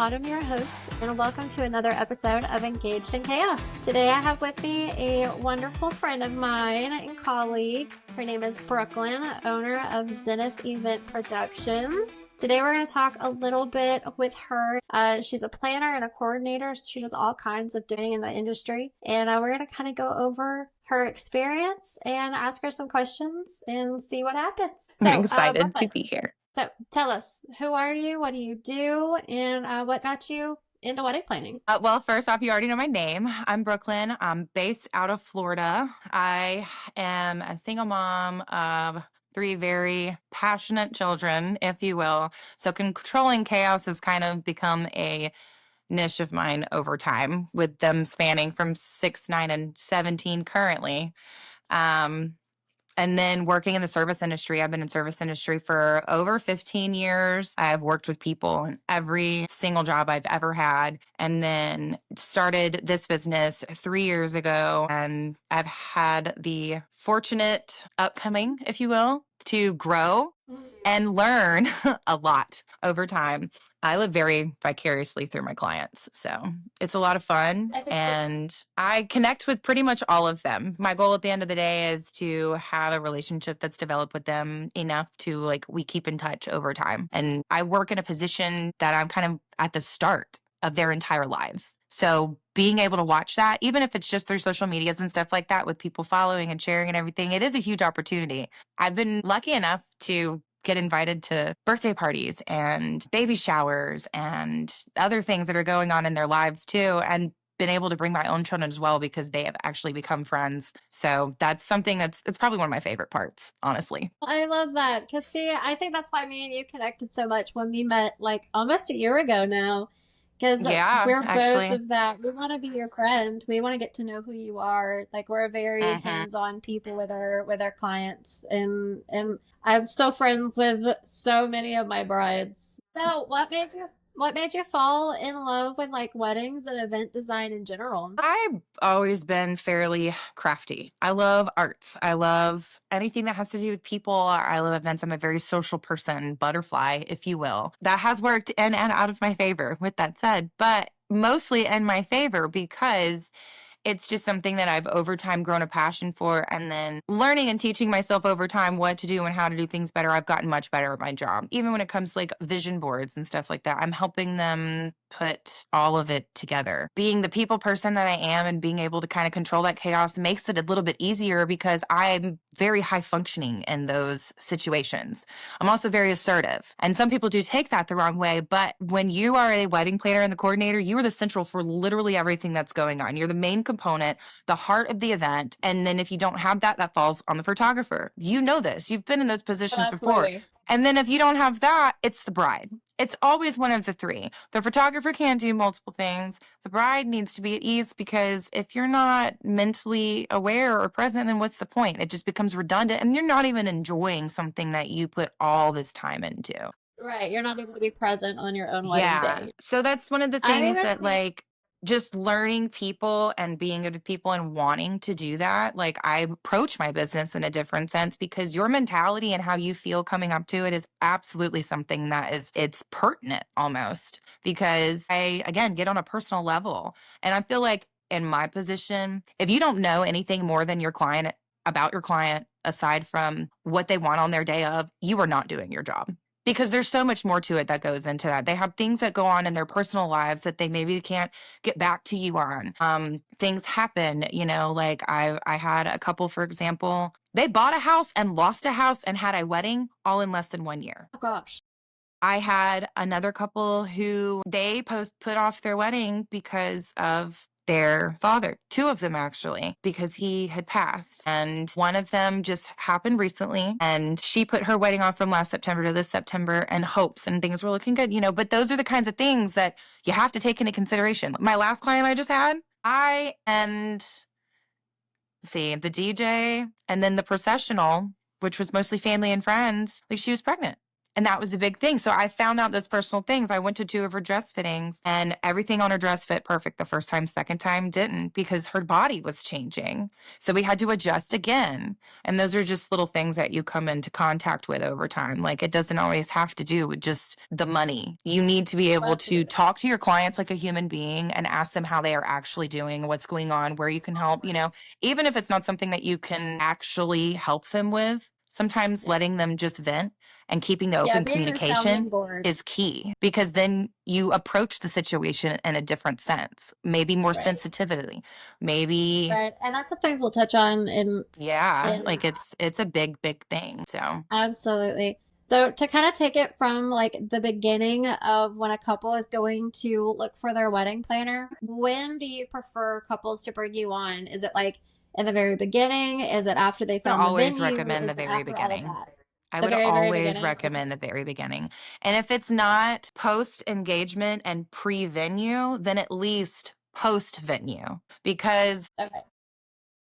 Autumn, your host, and welcome to another episode of Engaged in Chaos. Today I have with me a wonderful friend of mine and colleague. Her name is Brooklyn, owner of Zenith Event Productions. Today we're going to talk a little bit with her. She's a planner and a coordinator. She does all kinds of doing in the industry. And we're going to kind of go over her experience and ask her some questions and see what happens. So, I'm excited to Brooklyn, be here. so tell us, who are you? What do you do? And what got you into wedding planning? Well, first off, you already know my name. I'm Brooklyn. I'm based out of Florida. I am a single mom of three very passionate children, if you will. So controlling chaos has kind of become a niche of mine over time, with them spanning from 6, 9, and 17 currently. And then working in the service industry, I've been in service industry for over 15 years. I've worked with people in every single job I've ever had, and then started this business 3 years ago. And I've had the fortunate upcoming, if you will, to grow and learn a lot over time. I live very vicariously through my clients. So it's a lot of fun, and I connect with pretty much all of them. My goal at the end of the day is to have a relationship that's developed with them enough to we keep in touch over time. And I work in a position that I'm kind of at the start of their entire lives. So being able to watch that, even if it's just through social medias and stuff like that, with people following and sharing and everything, it is a huge opportunity. I've been lucky enough to get invited to birthday parties and baby showers and other things that are going on in their lives too, and been able to bring my own children as well, because they have actually become friends. So that's something it's probably one of my favorite parts, honestly. I love that. Because, see, I think that's why me and you connected so much when we met almost a year ago now. Because Yeah, we're both actually. of that. We want to be your friend. We want to get to know who you are. We're very Hmm. hands-on people with our clients, and I'm still friends with so many of my brides. So, what made you fall in love with weddings and event design in general? I've always been fairly crafty. I love arts. I love anything that has to do with people. I love events. I'm a very social person, butterfly, if you will. That has worked in and out of my favor, with that said, but mostly in my favor, because it's just something that I've over time grown a passion for, and then learning and teaching myself over time what to do and how to do things better. I've gotten much better at my job. Even when it comes to vision boards and stuff like that, I'm helping them put all of it together. Being the people person that I am and being able to kind of control that chaos makes it a little bit easier, because I'm very high functioning in those situations. I'm also very assertive. And some people do take that the wrong way, but when you are a wedding planner and the coordinator, you are the central for literally everything that's going on. You're the main component, the heart of the event. And then if you don't have that, that falls on the photographer. You know this. You've been in those positions before. Absolutely. And then if you don't have that, it's the bride. It's always one of the three. The photographer can't do multiple things. The bride needs to be at ease, because if you're not mentally aware or present, then what's the point? It just becomes redundant, and you're not even enjoying something that you put all this time into. Right. You're not able to be present on your own wedding Yeah. day. So that's one of the I think things that's that the just learning people and being good with people and wanting to do that. I approach my business in a different sense, because your mentality and how you feel coming up to it is absolutely something that it's pertinent almost, because I, again, get on a personal level. And I feel like in my position, if you don't know anything more than your client about your client, aside from what they want on their day of, you are not doing your job, because there's so much more to it that goes into that. They have things that go on in their personal lives that they maybe can't get back to you on. Things happen, I had a couple, for example, they bought a house and lost a house and had a wedding all in less than 1 year. oh gosh. I had another couple who they put off their wedding because of their father, two of them actually, because he had passed. And one of them just happened recently, and she put her wedding off from last September to this September in hopes, and things were looking good, but those are the kinds of things that you have to take into consideration. My last client I just had, the DJ and then the processional, which was mostly family and friends, she was pregnant. And that was a big thing. So I found out those personal things. I went to 2 of her dress fittings, and everything on her dress fit perfect the first time. Second time didn't, because her body was changing. So we had to adjust again. And those are just little things that you come into contact with over time. Like, it doesn't always have to do with just the money. You need to be able to Absolutely. talk to your clients like a human being and ask them how they are actually doing, what's going on, where you can help, even if it's not something that you can actually help them with. Sometimes Yeah. letting them just vent and keeping the Yeah, open being a sounding communication board. is key, because then you approach the situation in a different sense, maybe more Right. sensitivity, maybe. Right. And that's some things we'll touch on Yeah, in like it's a big thing. So absolutely. So to kind of take it from like the beginning of when a couple is going to look for their wedding planner, when do you prefer couples to bring you on? Is it like in the very beginning? Is it after they I would found the always venue? recommend the Is it very after all of beginning. that? I The would very, very always beginning? Okay. recommend the very beginning. And if it's not post engagement and pre venue, then at least post venue, because Okay.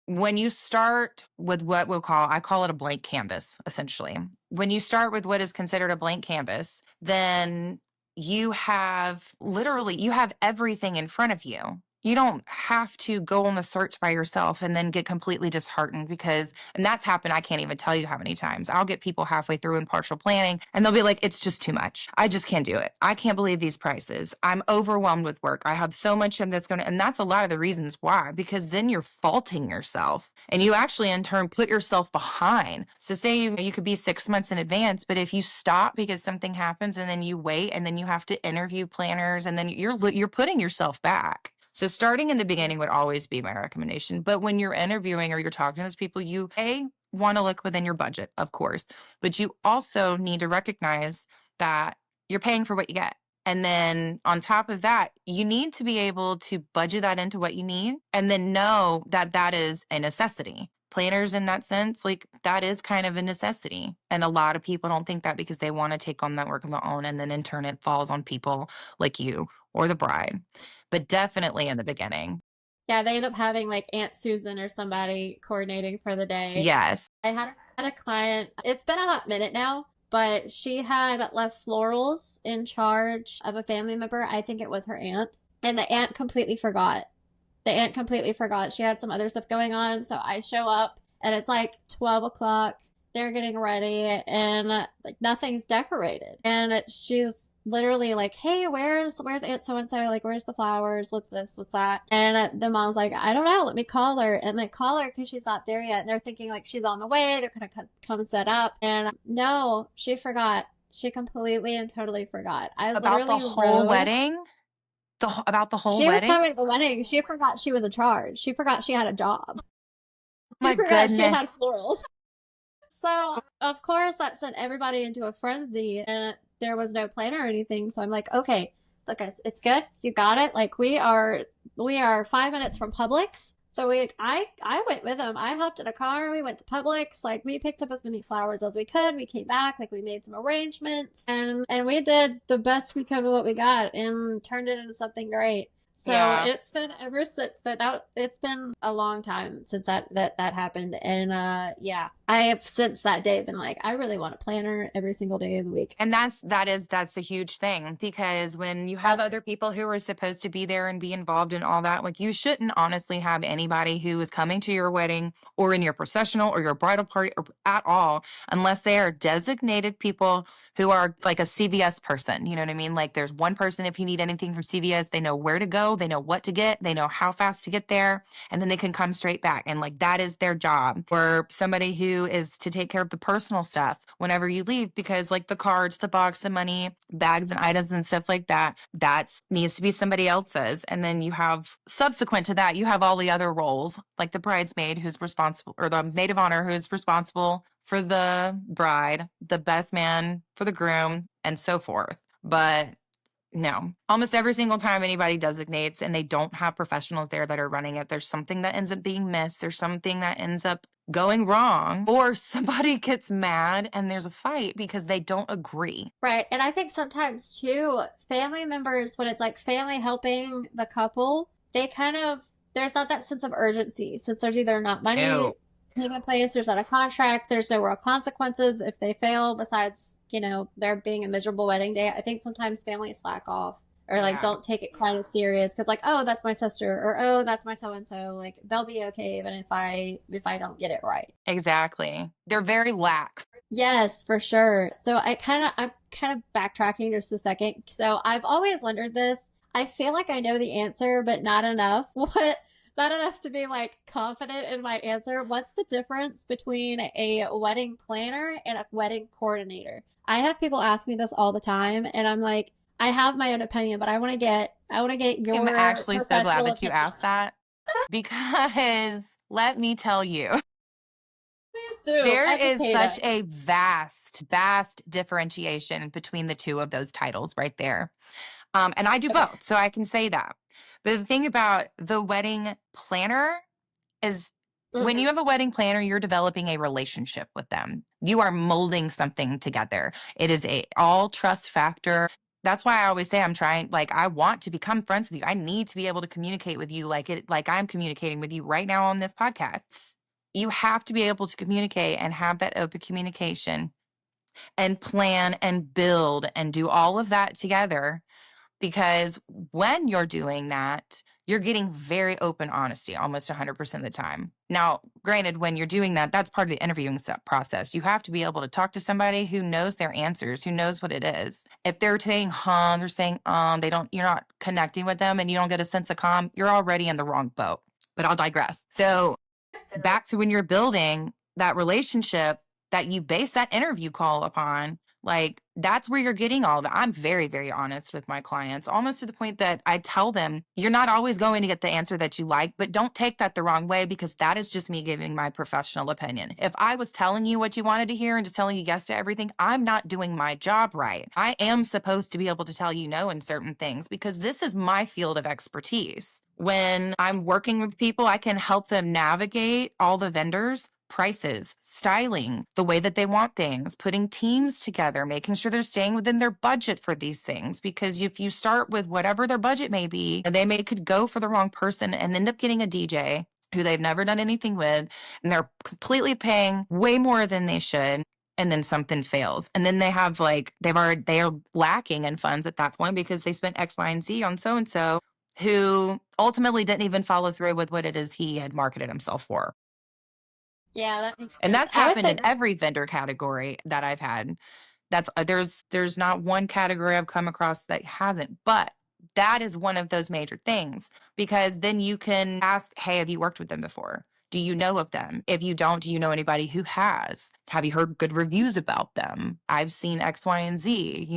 when you start with what I call it a blank canvas, essentially. When you start with what is considered a blank canvas, then you have everything in front of you. You don't have to go on the search by yourself and then get completely disheartened, and that's happened. I can't even tell you how many times I'll get people halfway through in partial planning and they'll be like, it's just too much. I just can't do it. I can't believe these prices. I'm overwhelmed with work. I have so much of this and that's a lot of the reasons why, because then you're faulting yourself and you actually in turn put yourself behind. So say you could be 6 months in advance, but if you stop because something happens and then you wait and then you have to interview planners and then you're putting yourself back. So starting in the beginning would always be my recommendation. But when you're interviewing or you're talking to those people, you want to look within your budget, of course, but you also need to recognize that you're paying for what you get. And then on top of that, you need to be able to budget that into what you need and then know that that is a necessity. Planners in that sense, like that is kind of a necessity. And a lot of people don't think that because they want to take on that work of their own. And then in turn, it falls on people like you or the bride, but definitely in the beginning. Yeah, they end up having like Aunt Susan or somebody coordinating for the day. Yes. I had a client, it's been a hot minute now, but she had left florals in charge of a family member. I think it was her aunt. And the aunt completely forgot. The aunt completely forgot. She had some other stuff going on. So I show up and it's like 12 o'clock. They're getting ready and like nothing's decorated. And she's literally like, hey, where's Aunt so and so? Like, where's the flowers? What's this? What's that? And the mom's like, I don't know. Let me call her. And they call her because she's not there yet. And they're thinking like she's on the way. They're gonna come set up. And no, she forgot. She completely and totally forgot. I About the literally whole rode. wedding? About the whole She was wedding? coming to the wedding. She forgot she was in charge. She forgot she had a job. She My forgot she had goodness. florals. So, of course, that sent everybody into a frenzy, and there was no planner or anything. So I'm like, okay, look, guys, it's good. You got it. Like we are 5 minutes from Publix. So I went with them. I hopped in a car. We went to Publix. Like we picked up as many flowers as we could. We came back. Like we made some arrangements, and we did the best we could with what we got, and turned it into something great. So Yeah. it's been ever since it's been a long time since that happened. And yeah, I have since that day been like, I really want a planner every single day of the week. And that's a huge thing, because when you have That's other people who are supposed to be there and be involved in all that, like you shouldn't honestly have anybody who is coming to your wedding or in your processional or your bridal party or at all unless they are designated people who are like a CVS person. You know what I mean? Like there's one person, if you need anything from CVS, they know where to go, they know what to get, they know how fast to get there, and then they can come straight back. And like that is their job. For somebody who is to take care of the personal stuff whenever you leave, because like the cards, the box, the money, bags and items and stuff like that, that needs to be somebody else's. And then you have subsequent to that, you have all the other roles, like the bridesmaid who's responsible, or the maid of honor who's responsible for the bride, the best man for the groom, and so forth. But no, almost every single time anybody designates and they don't have professionals there that are running it, there's something that ends up being missed. There's something that ends up going wrong, or somebody gets mad and there's a fight because they don't agree. right. And I think sometimes too, family members, when it's like family helping the couple, they kind of there's not that sense of urgency since there's either not money No. taking place. There's not a contract. There's no real consequences if they fail, besides, there being a miserable wedding day. I think sometimes families slack off or like Yeah, don't take it quite as serious because like, oh, that's my sister, or oh, that's my so and so. Like they'll be okay even if I don't get it right. exactly. They're very lax. Yes, for sure. So I'm kind of backtracking just a second. So I've always wondered this. I feel like I know the answer, but not enough. Not enough to be like confident in my answer. What's the difference between a wedding planner and a wedding coordinator? I have people ask me this all the time, and I'm like, I have my own opinion, but I want to get I'm your actually so glad professional that you opinion asked on it. that because let me tell you, Please do. there is Educate such us. a vast differentiation between the two of those titles right there. And I do Okay. both, so I can say that. But the thing about the wedding planner is when you Hmm. have a wedding planner, you're developing a relationship with them. You are molding something together. It is a all trust factor. That's why I always say I'm trying, like, I want to become friends with you. I need to be able to communicate with you like I'm communicating with you right now on this podcast. You have to be able to communicate and have that open communication and plan and build and do all of that together, because when you're doing that, you're getting very open honesty almost 100% of the time. Now, granted, when you're doing that, that's part of the interviewing process. You have to be able to talk to somebody who knows their answers, who knows what it is. If they're saying they're saying they don't, you're not connecting with them and you don't get a sense of calm, you're already in the wrong boat. But I'll digress. So back to when you're building that relationship that you base that interview call upon, like that's where you're getting all of it. I'm very honest with my clients, almost to the point that I tell them, you're not always going to get the answer that you like, but don't take that the wrong way, because that is just me giving my professional opinion. If I was telling you what you wanted to hear and just telling you yes to everything, I'm not doing my job right. I am supposed to be able to tell you no in certain things because this is my field of expertise. When I'm working with people, I can help them navigate all the vendors, prices, styling, the way that they want things, putting teams together, making sure they're staying within their budget for these things. Because if you start with whatever their budget may be, could go for the wrong person and end up getting a DJ who they've never done anything with, and they're completely paying way more than they should. And then something fails. And then they have they are lacking in funds at that point because they spent X, Y, and Z on so and so, who ultimately didn't even follow through with what it is he had marketed himself for. Yeah, that makes And sense. that's I would happened in think. every vendor category that I've had. That's there's not one category I've come across that hasn't, but that is one of those major things, because then you can ask, hey, have you worked with them before? Do you know of them? If you don't, do you know anybody who has? Have you heard good reviews about them? I've seen X, Y, and Z.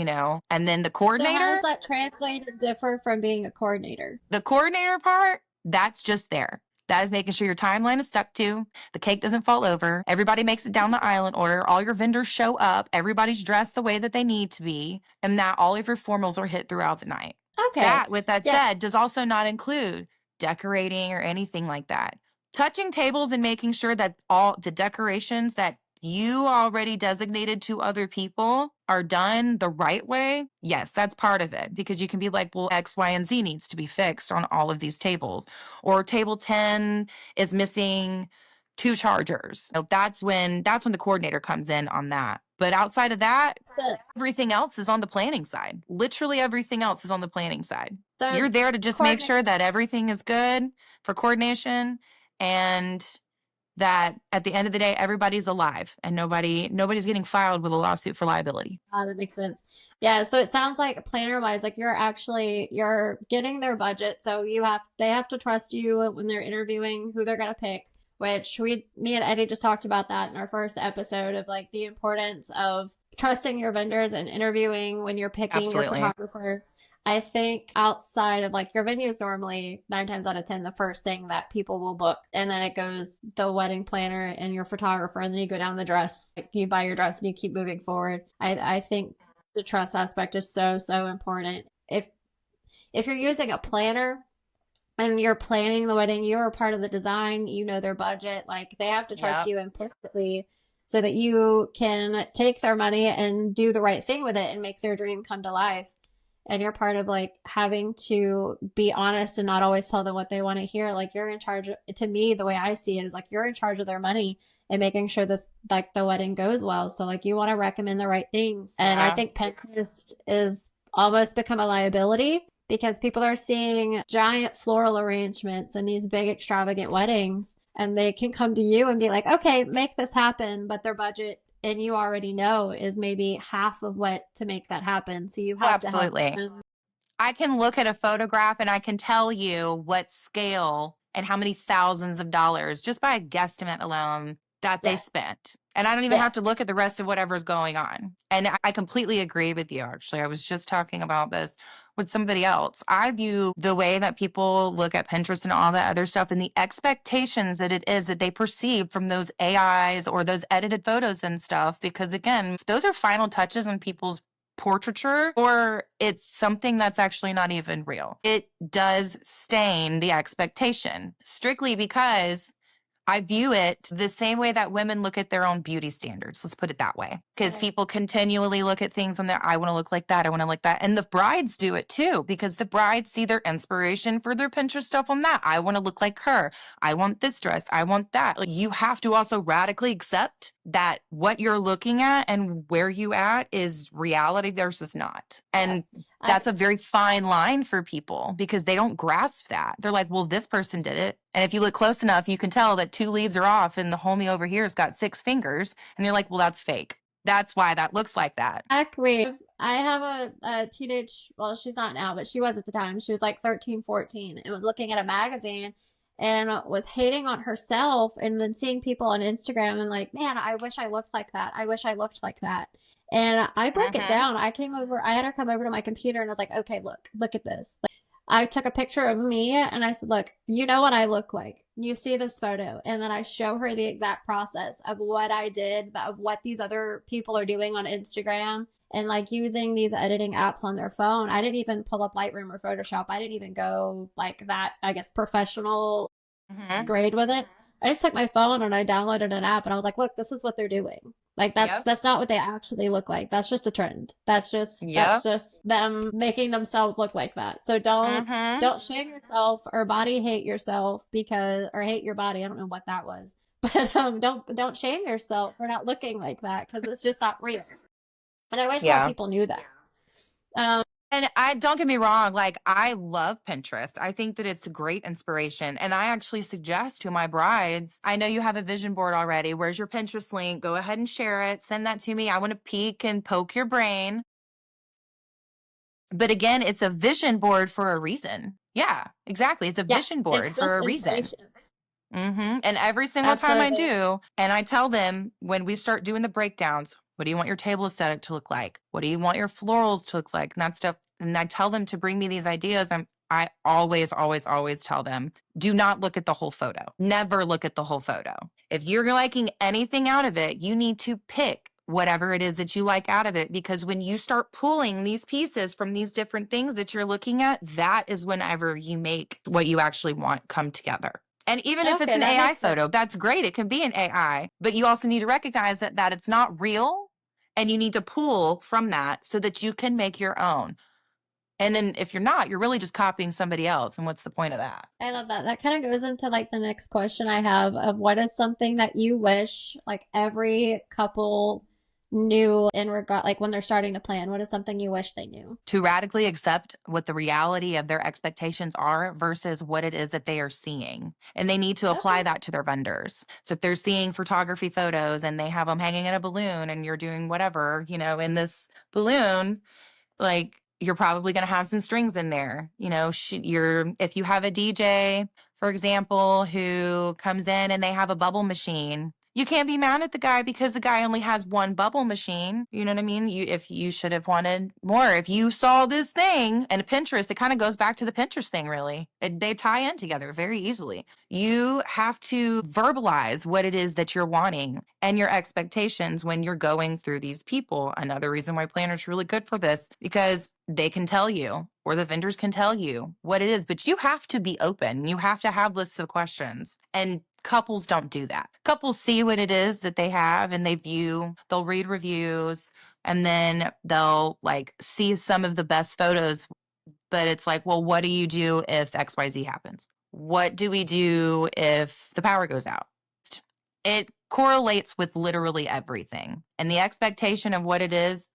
And then So how does that translate and differ from being a coordinator? the coordinator part, that's just there. That is making sure your timeline is stuck to, the cake doesn't fall over, everybody makes it down the aisle in order, all your vendors show up, everybody's dressed the way that they need to be, and that all of your formals are hit throughout the night. Okay. That, with that Yeah. said, does also not include decorating or anything like that. Touching tables and making sure that all the decorations that you already designated to other people are done the right way. Yes, that's part of it, because you can be like, well, X, Y, and Z needs to be fixed on all of these tables. Or table 10 is missing two chargers. So that's when the coordinator comes in on that. But outside of that, So, everything else is on the planning side. Literally everything else is on the planning side. so You're there to just make coordinate. sure that everything is good for coordination, and that at the end of the day, everybody's alive and nobody's getting filed with a lawsuit for liability. That makes sense. Yeah. So it sounds like planner wise, like you're getting their budget. So they have to trust you when they're interviewing who they're gonna pick. Which me and Eddie just talked about that in our first episode of like the importance of trusting your vendors and interviewing when you're picking your Absolutely. photographer. I think outside of like your venue is normally 9 times out of 10 the first thing that people will book, and then it goes the wedding planner and your photographer, and then you go down the dress. Like, you buy your dress and you keep moving forward. I think the trust aspect is so important. If you're using a planner and you're planning the wedding, you're a part of the design, you know their budget, like they have to trust Yep. you implicitly so that you can take their money and do the right thing with it and make their dream come to life. and you're part of like having to be honest and not always tell them what they want to hear. Like you're in charge to me, the way I see it is like you're in charge of their money and making sure this like the wedding goes well. So like you want to recommend the right things. And I Yeah. think Pinterest is almost become a liability because people are seeing giant floral arrangements and these big extravagant weddings and they can come to you and be like, okay, make this happen, but their budget and you already know is maybe half of what to make that happen. So you Oh, have to help absolutely. them. I can look at a photograph and I can tell you what scale and how many thousands of dollars just by a guesstimate alone that they Yeah. spent. And I don't even Yeah. have to look at the rest of whatever's going on. And I completely agree with you, actually. I was just talking about this with somebody else. I view the way that people look at Pinterest and all that other stuff and the expectations that it is that they perceive from those AIs or those edited photos and stuff. Because again, those are final touches on people's portraiture, or it's something that's actually not even real. It does stain the expectation strictly because I view it the same way that women look at their own beauty standards. Let's put it that way. Because Okay. people continually look at things on their, I want to look like that. I want to like that. And the brides do it too, because the brides see their inspiration for their Pinterest stuff on that. I want to look like her. I want this dress. I want that. Like you have to also radically accept that what you're looking at and where you at is reality versus not. Yeah. And I that's a very fine line for people because they don't grasp that. They're like, well, this person did it. And if you look close enough, you can tell that 2 leaves are off and the homie over here has got 6 fingers. And you're like, well, that's fake. That's why that looks like that. exactly. I have a teenage, well, she's not now, but she was at the time. She was like 13, 14 and was looking at a magazine and was hating on herself and then seeing people on Instagram and like, man, I wish I looked like that. I wish I looked like that. And I broke it Mm-hmm. down. I had her come over to my computer and I was like, okay, look at this. Like, I took a picture of me and I said, look, you know what I look like. You see this photo. And then I show her the exact process of what I did, of what these other people are doing on Instagram and like using these editing apps on their phone. I didn't even pull up Lightroom or Photoshop. I didn't even go like that, I guess, professional Mm-hmm. grade with it. I just took my phone and I downloaded an app and I was like, look, this is what they're doing. Like Yep. that's not what they actually look like. That's just a trend. That's Yep. just them making themselves look like that. So Mm-hmm. don't shame yourself or body hate yourself because or hate your body. I don't know what that was. But don't shame yourself for not looking like that because it's just not real. And I wish more Yeah. people knew that. Um, And I don't get me wrong, like I love Pinterest. I think that it's a great inspiration. And I actually suggest to my brides, I know you have a vision board already. Where's your Pinterest link? Go ahead and share it. Send that to me. I want to peek and poke your brain. But again, it's a vision board for a reason. Yeah, exactly. It's a yeah, vision board it's for just a reason. inspiration. And every single time I Absolutely. do, and I tell them when we start doing the breakdowns, what do you want your table aesthetic to look like? What do you want your florals to look like? And that stuff. And I tell them to bring me these ideas. I always, always, always tell them, do not look at the whole photo. Never look at the whole photo. If you're liking anything out of it, you need to pick whatever it is that you like out of it. Because when you start pulling these pieces from these different things that you're looking at, that is whenever you make what you actually want come together. And even if it's Okay, an that AI makes sense. photo, that's great. It can be an AI, but you also need to recognize that it's not real and you need to pull from that so that you can make your own. And then if you're not, you're really just copying somebody else. And what's the point of that? I love that. That kind of goes into like the next question I have of what is something that you wish like every couple knew in regard like when they're starting to plan? What is something you wish they knew? To radically accept what the reality of their expectations are versus what it is that they are seeing. And they need to apply Okay. that to their vendors. So if they're seeing photography photos and they have them hanging in a balloon and you're doing whatever, in this balloon, like you're probably going to have some strings in there. If you have a DJ, for example, who comes in and they have a bubble machine, you can't be mad at the guy because the guy only has one bubble machine. You know what I mean? If you should have wanted more, if you saw this thing and Pinterest, it kind of goes back to the Pinterest thing, really. They tie in together very easily. You have to verbalize what it is that you're wanting and your expectations when you're going through these people. Another reason why planners are really good for this, because they can tell you or the vendors can tell you what it is, but you have to be open. You have to have lists of questions. And couples don't do that. Couples see what it is that they have and they'll read reviews, And then they'll like see some of the best photos, but it's like, well, what do you do if XYZ happens? What do we do if the power goes out? It correlates with literally everything. And the expectation of what it is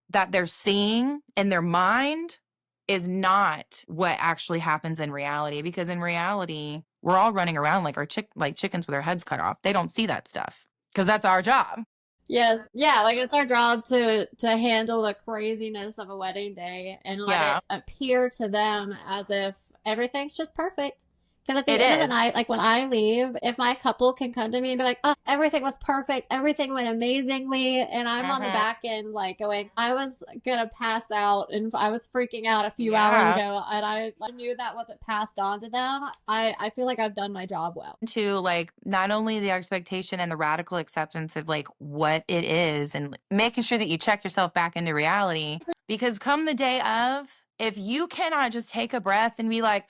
that they're seeing in their mind is not what actually happens in reality. Because in reality, we're all running around like like chickens with our heads cut off. They don't see that stuff because that's our job. Yes. Yeah, like it's our job to handle the craziness of a wedding day and let Yeah, it appear to them as if everything's just perfect. Because at the it end of the is. night, like when I leave, if my couple can come to me and be like, "Oh, everything was perfect, everything went amazingly," and I'm on the Mm-hmm. back end like going, "I was gonna pass out and I was freaking out a few hours Yeah. ago," and I knew that wasn't passed on to them. I feel like I've done my job well. To like not only the expectation and the radical acceptance of like what it is and making sure that you check yourself back into reality, because come the day of, if you cannot just take a breath and be like,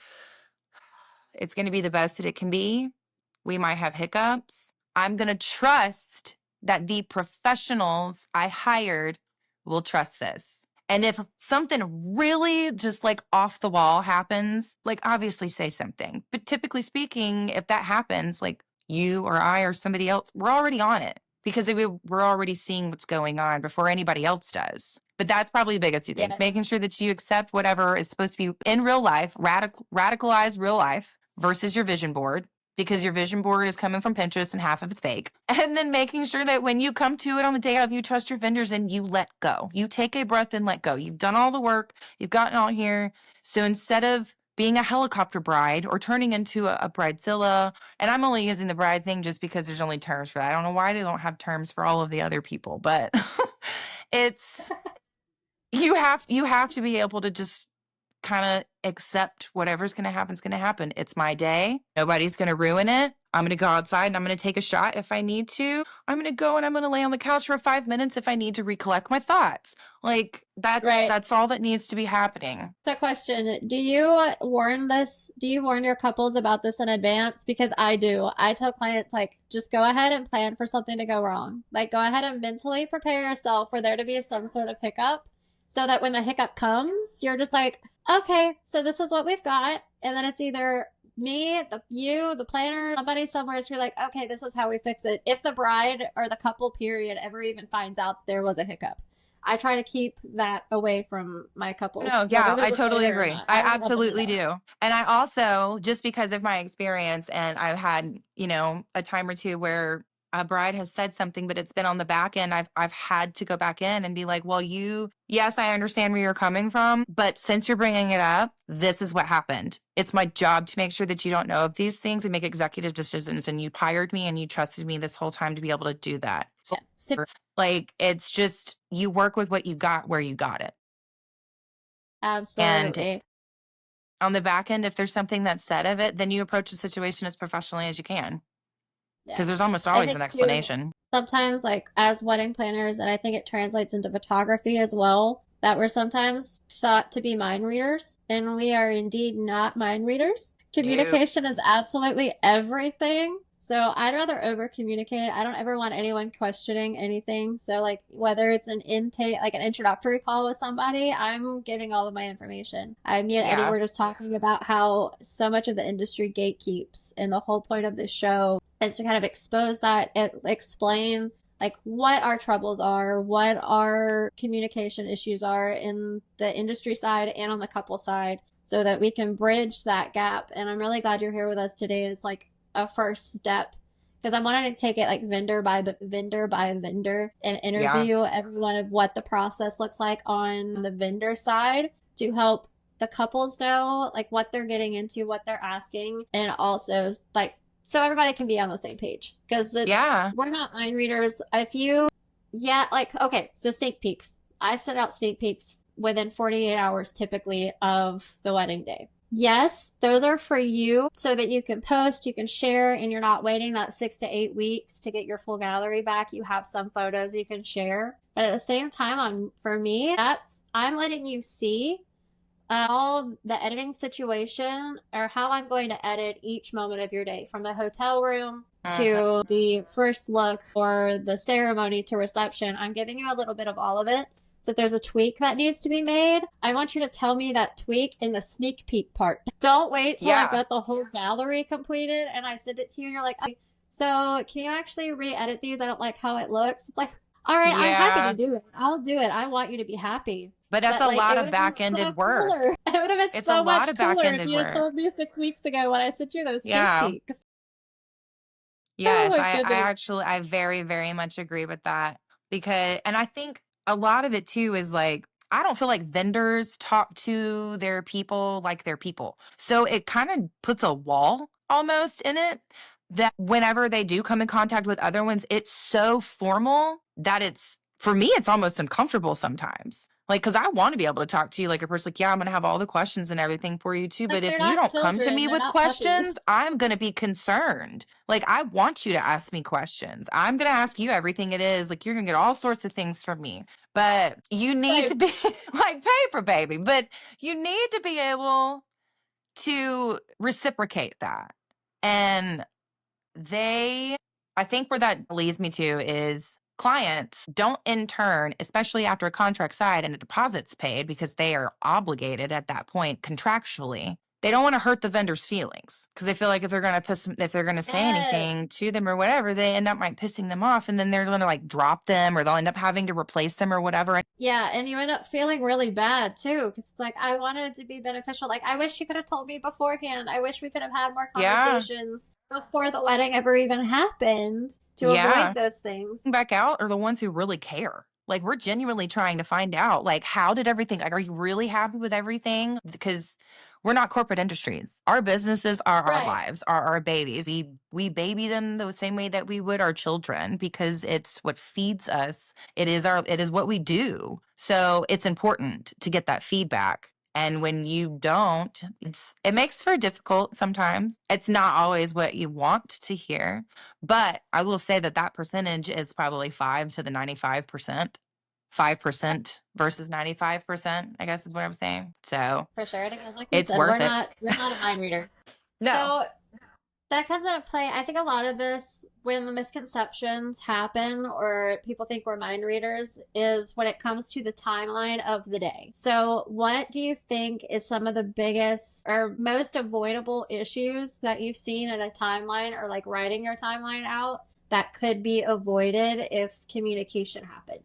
it's going to be the best that it can be, we might have hiccups. I'm going to trust that the professionals I hired will trust this. And if something really just like off the wall happens, like obviously say something. But typically speaking, if that happens, like you or I or somebody else, we're already on it because we're already seeing what's going on before anybody else does. But that's probably the biggest two things, Yes. making sure that you accept whatever is supposed to be in real life, radicalize real life versus your vision board, because your vision board is coming from Pinterest and half of it's fake. And then making sure that when you come to it on the day of, you trust your vendors and you let go. You take a breath and let go. You've done all the work, you've gotten out here. So instead of being a helicopter bride or turning into a bridezilla, and I'm only using the bride thing just because there's only terms for that. I don't know why they don't have terms for all of the other people, but it's you have to be able to just kind of accept whatever's going to happen is going to happen. It's my day. Nobody's going to ruin it. I'm going to go outside and I'm going to take a shot if I need to. I'm going to go and I'm going to lay on the couch for 5 minutes if I need to recollect my thoughts. Like Right. that's all that needs to be happening. So question, do you warn your couples about this in advance? Because I do. I tell clients like just go ahead and plan for something to go wrong. Like go ahead and mentally prepare yourself for there to be some sort of hiccup so that when the hiccup comes, you're just like, "Okay, so this is what we've got." And then it's either me, the planner, somebody somewhere is you're like, "Okay, this is how we fix it." If the bride or the couple period ever even finds out there was a hiccup. I try to keep that away from my couples, No, whether yeah, I there's a totally failure or agree. not. I I don't want them to absolutely know. do. And I also, just because of my experience, and I've had, a time or two where a bride has said something, but it's been on the back end. I've had to go back in and be like, well, yes, I understand where you're coming from, but since you're bringing it up, this is what happened. It's my job to make sure that you don't know of these things and make executive decisions. And you hired me and you trusted me this whole time to be able to do that. Yeah, Like, it's just, you work with what you got where you got it. And absolutely. on the back end, if there's something that's said of it, then you approach the situation as professionally as you can Yeah. because there's almost I always an think too, explanation. sometimes like as wedding planners, and I think it translates into photography as well, that we're sometimes thought to be mind readers, and we are indeed not mind readers. No. Communication is absolutely everything. So I'd rather over communicate. I don't ever want anyone questioning anything. So like whether it's an intake, like an introductory call with somebody, I'm giving all of my information. Me and Eddie Yeah. were just talking about how so much of the industry gatekeeps, and the whole point of this show is to kind of expose that and explain like what our troubles are, what our communication issues are in the industry side and on the couple side, so that we can bridge that gap. And I'm really glad you're here with us today as like a first step, because I wanted to take it like vendor by vendor and Yeah. interview everyone of what the process looks like on the vendor side to help the couples know like what they're getting into, what they're asking, and also like so everybody can be on the same page, because Yeah. we're not mind readers. If you, yeah, like okay, so sneak peeks. I send out sneak peeks within 48 hours typically of the wedding day. Yes, those are for you so that you can post, you can share, and you're not waiting that 6 to 8 weeks to get your full gallery back. You have some photos you can share. But at the same time, for me, I'm letting you see all the editing situation or how I'm going to edit each moment of your day from the hotel room Mhm. to the first look or the ceremony to reception. I'm giving you a little bit of all of it. So if there's a tweak that needs to be made, I want you to tell me that tweak in the sneak peek part. Don't wait till I've Yeah. got the whole gallery completed and I send it to you and you're like, "Okay, so can you actually re-edit these? I don't like how it looks." It's like, all right, I'm happy to Yeah. do it. I'll do it. I want you to be happy. But that's But a like, lot it of would have been so back-ended work. cooler. It would have been It's a so lot much of cooler if back-ended you'd have work. told me 6 weeks ago when I sent you those sneak Yeah. peeks. Oh Yes, my I goodness. actually I very, very much agree with that because and I think a lot of it too is like I don't feel like vendors talk to their people like their people. So it kind of puts a wall almost in it that whenever they do come in contact with other ones, it's so formal that it's for me, it's almost uncomfortable sometimes. Like, cause I want to be able to talk to you like a person, like, yeah, I'm gonna have all the questions and everything for you too. But Like, if they're you not don't come to children, me they're with not puppies. questions, I'm gonna be concerned. Like, I want you to ask me questions. I'm gonna ask you everything it is. Like, you're gonna get all sorts of things from me. But you need to Right. be like paper, baby. But you need to be able to reciprocate that. And they I think where that leads me to is clients don't in turn, especially after a contract signed and a deposit's paid because they are obligated at that point contractually. They don't want to hurt the vendor's feelings because they feel like if they're gonna say Yes. anything to them or whatever, they end up like pissing them off, and then they're gonna like drop them or they'll end up having to replace them or whatever. Yeah, and you end up feeling really bad too, because it's like, I wanted it to be beneficial. Like, I wish you could have told me beforehand. I wish we could have had more Yeah, conversations before the wedding ever even happened to avoid yeah. those things. Back out are the ones who really care. Like we're genuinely trying to find out like how did everything like are you really happy with everything? Because we're not corporate industries. Our businesses are our Right. lives, are our babies. We baby them the same way that we would our children because it's what feeds us. It is what we do. So it's important to get that feedback. And when you don't, it makes for difficult sometimes. It's not always what you want to hear, but I will say that that percentage is probably 5 to the 95%. 5% versus 95%, I guess is what I'm saying. So For sure. And again, like we it's said, worth it. you're not a mind reader. No. So that comes into play. I think a lot of this, when the misconceptions happen or people think we're mind readers, is when it comes to the timeline of the day. So, what do you think is some of the biggest or most avoidable issues that you've seen in a timeline or like writing your timeline out that could be avoided if communication happened?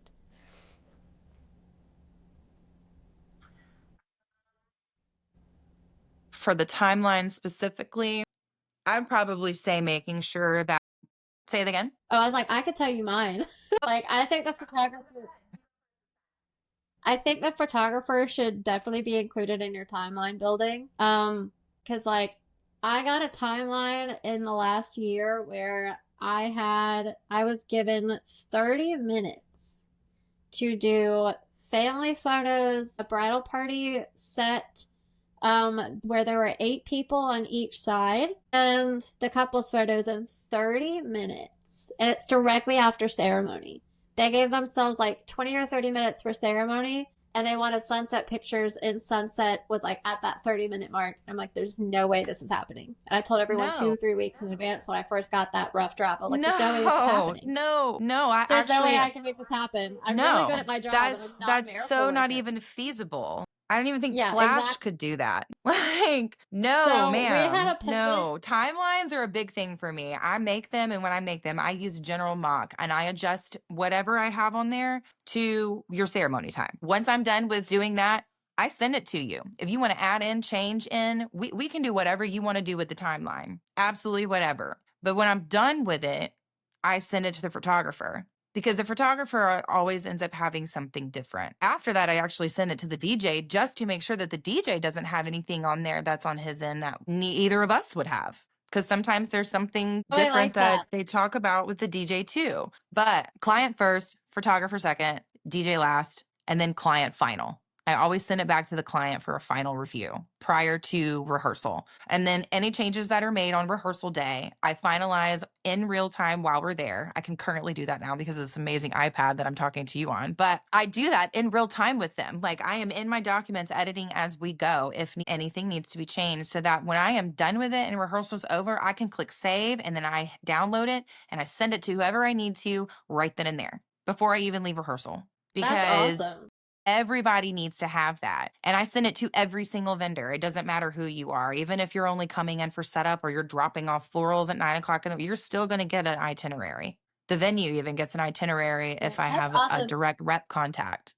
For the timeline specifically, I'd probably say making sure that say it again. Oh, I was like, I could tell you mine. Like, I think the photographer should definitely be included in your timeline building. Because like I got a timeline in the last year where I was given 30 minutes to do family photos, a bridal party set, where there were 8 people on each side, and the couple's photos in 30 minutes. And it's directly after ceremony. They gave themselves like 20 or 30 minutes for ceremony, and they wanted sunset pictures in sunset with like at that 30-minute mark. I'm like, there's no way this is happening. And I told everyone No. 2, 3 weeks in advance when I first got that rough draft. I was like, there's no way this is No. happening. No. I There's no way actually I can make this happen. I'm really good no. at my job and I'm not a That's miracle so not worker. even feasible. I don't even think Yeah, Flash exactly. could do that. Like, no, So we had ma'am. a pivot. No. Timelines are a big thing for me. I make them, and when I make them, I use general mock and I adjust whatever I have on there to your ceremony time. Once I'm done with doing that, I send it to you. If you want to add in, change in, we can do whatever you want to do with the timeline. Absolutely whatever. But when I'm done with it, I send it to the photographer because the photographer always ends up having something different. After that, I actually send it to the DJ just to make sure that the DJ doesn't have anything on there that's on his end that either of us would have. Because sometimes there's something Oh, I different like that that. they talk about with the DJ too. But client first, photographer second, DJ last, and then client final. I always send it back to the client for a final review prior to rehearsal. And then any changes that are made on rehearsal day, I finalize in real time while we're there. I can currently do that now because of this amazing iPad that I'm talking to you on. But I do that in real time with them. Like I am in my documents editing as we go if anything needs to be changed, so that when I am done with it and rehearsal's over, I can click save and then I download it and I send it to whoever I need to right then and there before I even leave rehearsal. That's Because awesome. everybody needs to have that. And I send it to every single vendor. It doesn't matter who you are. Even if you're only coming in for setup or you're dropping off florals at 9 o'clock, you're still going to get an itinerary. The venue even gets an itinerary Yeah, if I that's have a awesome. direct rep contact.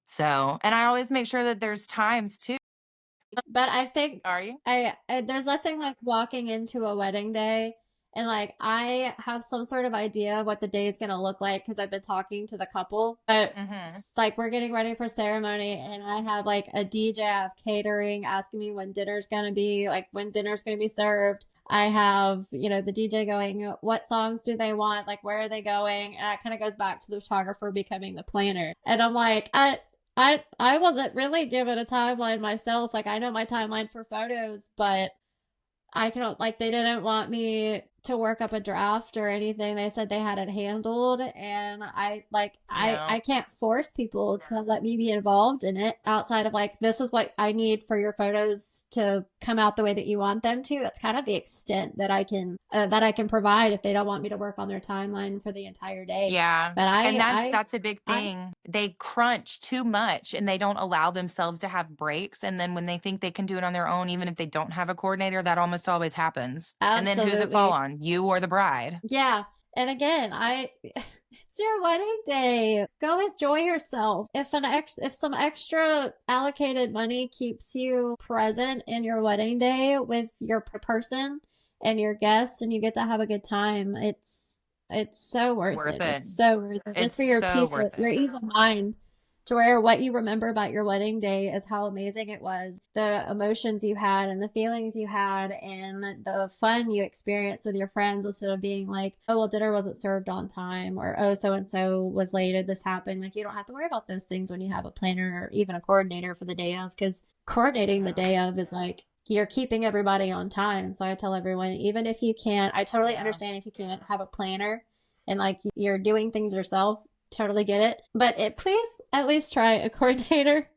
So, and I always make sure that there's times too. But I think Are you? I there's nothing like walking into a wedding day and like I have some sort of idea of what the day is gonna look like because I've been talking to the couple. But Mm-hmm. like we're getting ready for ceremony and I have like a DJ, I have catering asking me when dinner's gonna be, like when dinner's gonna be served. I have, the DJ going, what songs do they want? Like, where are they going? And that kind of goes back to the photographer becoming the planner. And I'm like, I wasn't really given a timeline myself. Like I know my timeline for photos, but I can like they didn't want me to work up a draft or anything. They said they had it handled and I No. can't force people to let me be involved in it outside of like this is what I need for your photos to come out the way that you want them to. That's kind of the extent that I can provide if they don't want me to work on their timeline for the entire day. Yeah. But And that's a big I thing. They crunch too much and they don't allow themselves to have breaks. And then when they think they can do it on their own, even if they don't have a coordinator, that almost always happens. And then who's it fall absolutely. on? You or the bride? Yeah. And again, it's your wedding day. Go enjoy yourself. If some extra allocated money keeps you present in your wedding day with your person and your guests and you get to have a good time, it's so worth Worth it. it. It's so worth it. It's Just for your so peace, worth your it. ease of mind, to where what you remember about your wedding day is how amazing it was, the emotions you had and the feelings you had and the fun you experienced with your friends, instead of being like, oh well, dinner wasn't served on time, or oh so and so was late and this happened. Like you don't have to worry about those things when you have a planner or even a coordinator for the day of, because coordinating the day of is like you're keeping everybody on time. So I tell everyone, even if you can't, I totally Yeah. understand if you can't have a planner and like you're doing things yourself, totally get it. But please at least try a coordinator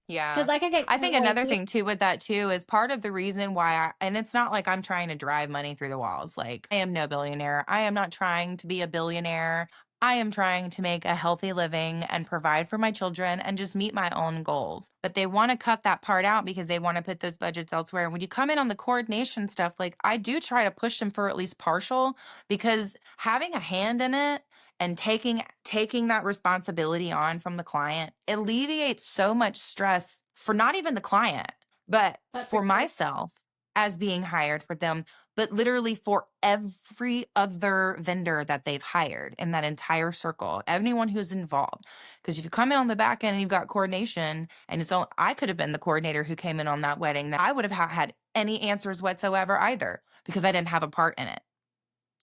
Yeah. because I can get I think like another you. thing too with that too is part of the reason why and it's not like I'm trying to drive money through the walls. Like I am no billionaire. I am not trying to be a billionaire. I am trying to make a healthy living and provide for my children and just meet my own goals. But they want to cut that part out because they want to put those budgets elsewhere. And when you come in on the coordination stuff, like I do try to push them for at least partial, because having a hand in it and taking that responsibility on from the client alleviates so much stress for not even the client, but But for for you, myself as being hired for them, but literally for every other vendor that they've hired in that entire circle, anyone who's involved. Because if you come in on the back end and you've got coordination, and it's all, I could have been the coordinator who came in on that wedding, that I would have had any answers whatsoever either, because I didn't have a part in it.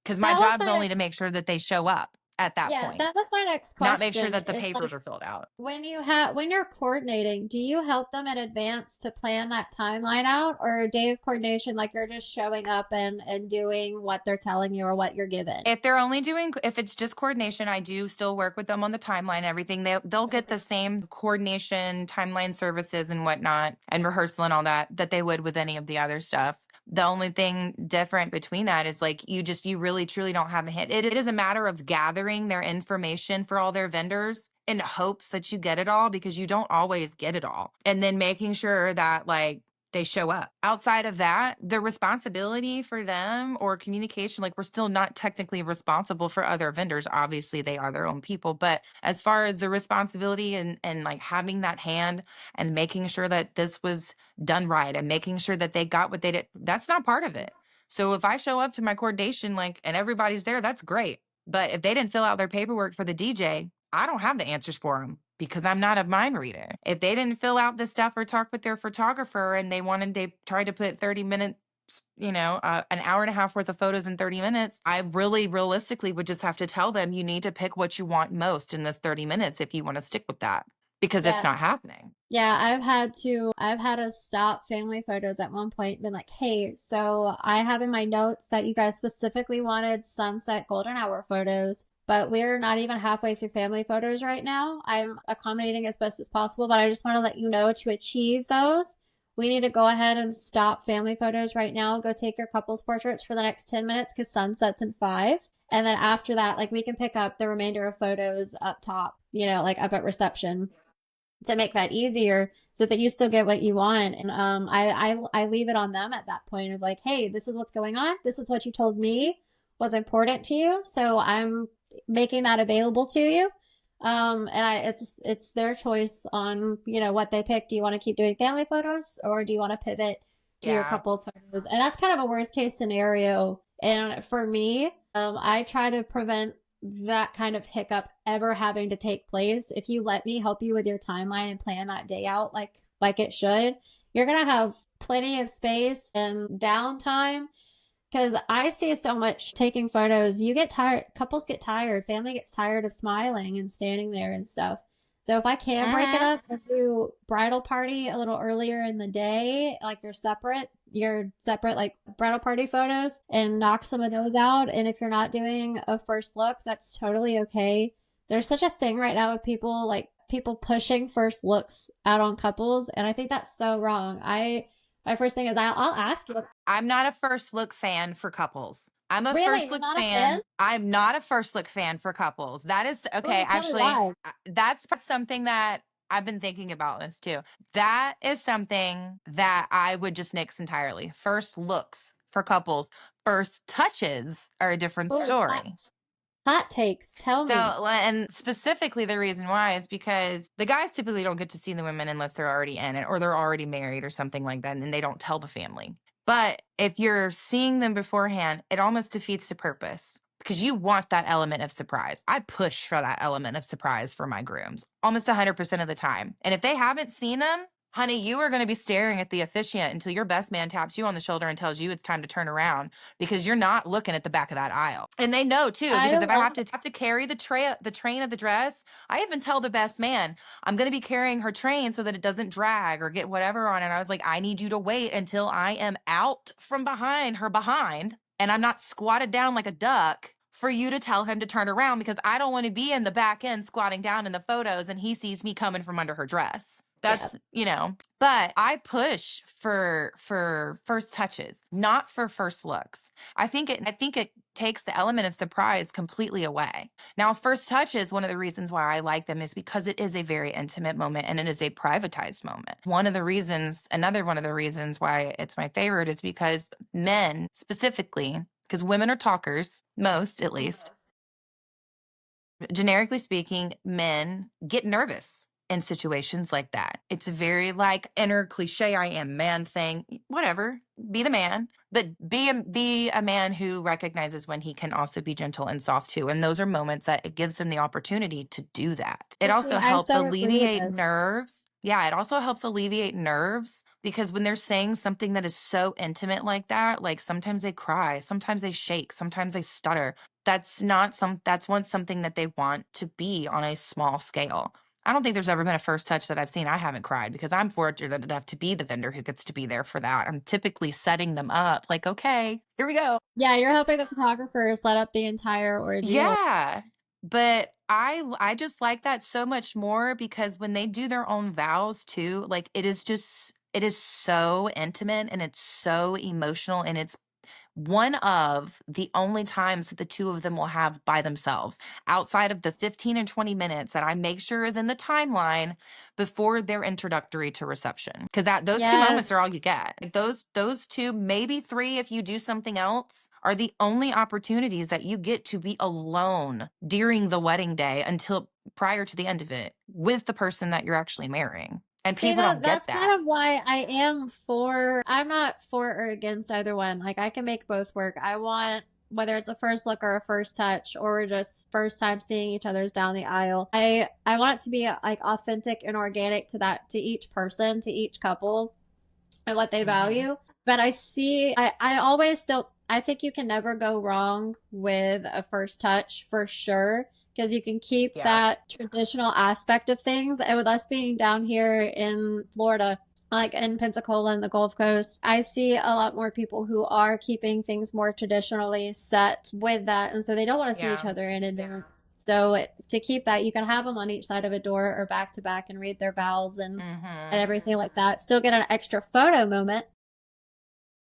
Because my that was job's my only to next. make sure that they show up at that Yeah, point, that was my next not make sure question. that the Is papers like are filled out. when you're coordinating, do you help them in advance to plan that timeline out, or a day of coordination like you're just showing up and doing what they're telling you or what you're given? If it's just coordination, I do still work with them on the timeline, everything. They'll get Okay. the same coordination, timeline services and whatnot, and rehearsal and all that they would with any of the other stuff. The only thing different between that is like you really truly don't have a hit. It is a matter of gathering their information for all their vendors in hopes that you get it all, because you don't always get it all. And then making sure that like they show up. Outside of that, the responsibility for them or communication, like we're still not technically responsible for other vendors. Obviously, they are their own people. But as far as the responsibility and like having that hand and making sure that this was done right and making sure that they got what they did, that's not part of it. So if I show up to my coordination, like, and everybody's there, that's great. But if they didn't fill out their paperwork for the DJ, I don't have the answers for them because I'm not a mind reader. If they didn't fill out the stuff or talk with their photographer and they tried to put 30 minutes, an hour and a half worth of photos in 30 minutes, I really realistically would just have to tell them, you need to pick what you want most in this 30 minutes if you want to stick with that. because it's Yeah. not happening. Yeah, I've had to stop family photos at one point, been like, hey, so I have in my notes that you guys specifically wanted sunset golden hour photos, but we're not even halfway through family photos right now. I'm accommodating as best as possible, but I just want to let you know to achieve those, we need to go ahead and stop family photos right now. Go take your couples portraits for the next 10 minutes because sunset's in 5. And then after that, like we can pick up the remainder of photos up top, like up at reception to make that easier so that you still get what you want. And I leave it on them at that point of like, hey, this is what's going on. This is what you told me was important to you. So I'm making that available to you. And it's their choice on, what they pick. Do you want to keep doing family photos or do you want to pivot to your Yeah. couples photos? And that's kind of a worst case scenario. And for me, I try to prevent that kind of hiccup ever having to take place. If you let me help you with your timeline and plan that day out like it should, you're gonna have plenty of space and downtime. Because I see so much taking photos. You get tired, couples get tired, family gets tired of smiling and standing there and stuff. So if I can break it Hmm. up and do bridal party a little earlier in the day, like your separate like bridal party photos and knock some of those out. And if you're not doing a first look, that's totally okay. There's such a thing right now with people pushing first looks out on couples, and I think that's so wrong. My first thing is I'll ask you. I'm not a first look fan for couples. I'm a Really? first You're look not a fan? fan. I'm not a first look fan for couples. That is okay. Ooh, tell me Actually, why. that's something that I've been thinking about this too. That is something that I would just nix entirely. First looks for couples, first touches are a different Ooh, story. hot takes. Tell So, me. and specifically the reason why is because the guys typically don't get to see the women unless they're already in it or they're already married or something like that, and they don't tell the family. But if you're seeing them beforehand, it almost defeats the purpose because you want that element of surprise. I push for that element of surprise for my grooms almost 100% of the time. And if they haven't seen them, honey, you are going to be staring at the officiant until your best man taps you on the shoulder and tells you it's time to turn around because you're not looking at the back of that aisle. And they know too, I because if I love have to carry the train of the dress, I even tell the best man, I'm going to be carrying her train so that it doesn't drag or get whatever on it. I was like, I need you to wait until I am out from behind her behind and I'm not squatted down like a duck for you to tell him to turn around because I don't want to be in the back end squatting down in the photos and he sees me coming from under her dress. yeah. That's, but I push for first touches, not for first looks. I think it takes the element of surprise completely away. Now, first touches, one of the reasons why I like them is because it is a very intimate moment and it is a privatized moment. Another one of the reasons why it's my favorite is because men specifically, because women are talkers, most at least, generically speaking, men get nervous in situations like that. It's a very like inner cliche I am man thing. Whatever, be the man, but be a man who recognizes when he can also be gentle and soft too. And those are moments that it gives them the opportunity to do that. It See, also I helps so agree with alleviate this. nerves. Yeah, it also helps alleviate nerves because when they're saying something that is so intimate like that, like sometimes they cry, sometimes they shake, sometimes they stutter. That's one something that they want to be on a small scale. I don't think there's ever been a first touch that I've seen I haven't cried because I'm fortunate enough to be the vendor who gets to be there for that. I'm typically setting them up like, okay, here we go. Yeah, you're helping the photographers let up the entire ordeal. Yeah. But I just like that so much more because when they do their own vows too, like it is so intimate and it's so emotional and it's one of the only times that the two of them will have by themselves outside of the 15 and 20 minutes that I make sure is in the timeline before their introductory to reception. Because that those 2 moments Yes. are all you get. Like those two, maybe 3 if you do something else, are the only opportunities that you get to be alone during the wedding day until prior to the end of it with the person that you're actually marrying. And See, people don't get that's that. kind of why I'm not for or against either one. Like I can make both work. I want whether it's a first look or a first touch or just first time seeing each other's down the aisle. I want it to be like authentic and organic to each person, to each couple and what they Mhm. value. But I always still, I think you can never go wrong with a first touch for sure. because you can keep Yeah. that traditional aspect of things. And with us being down here in Florida, like in Pensacola and the Gulf Coast, I see a lot more people who are keeping things more traditionally set with that. And so they don't want to see each Yeah. other in advance. So to keep that, you can have them on each side of a door or back to back and read their vows and Mm-hmm. everything like that. Still get an extra photo moment.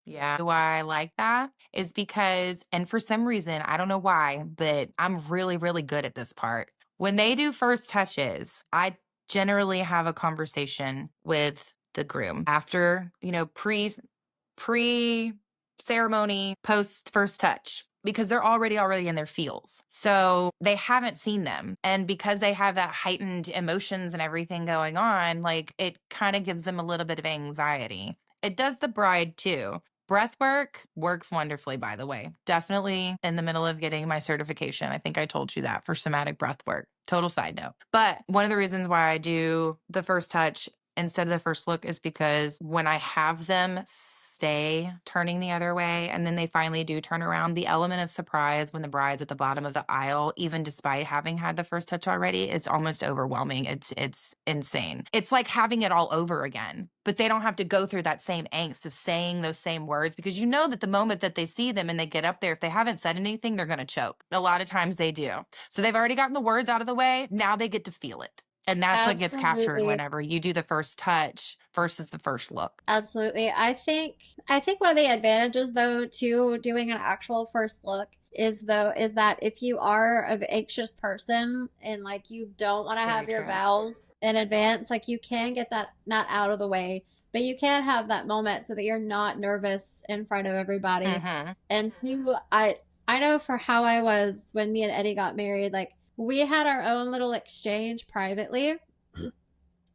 Yeah. Why I like that is because, and for some reason, I don't know why, but I'm really, really good at this part. When they do first touches, I generally have a conversation with the groom after, pre ceremony, post first touch. Because they're already in their feels. So they haven't seen them. And because they have that heightened emotions and everything going on, like it kind of gives them a little bit of anxiety. It does the bride too. Breath work works wonderfully, by the way. Definitely in the middle of getting my certification. I think I told you that for somatic breath work. Total side note. But one of the reasons why I do the first touch instead of the first look is because when I have them stay turning the other way and then they finally do turn around, the element of surprise when the bride's at the bottom of the aisle, even despite having had the first touch already, is almost overwhelming. It's insane. It's like having it all over again, but they don't have to go through that same angst of saying those same words, because you know that the moment that they see them and they get up there, if they haven't said anything, they're going to choke. A lot of times they do. So they've already gotten the words out of the way. Now they get to feel it. And that's what gets captured Absolutely. whenever you do the first touch versus the first look. Absolutely. I think one of the advantages though to doing an actual first look is that if you are an anxious person and like you don't want to Very have your true. vows in advance, like you can get that not out of the way, but you can have that moment so that you're not nervous in front of everybody. Mm-hmm. And two, I know for how I was when me and Eddie got married, like we had our own little exchange privately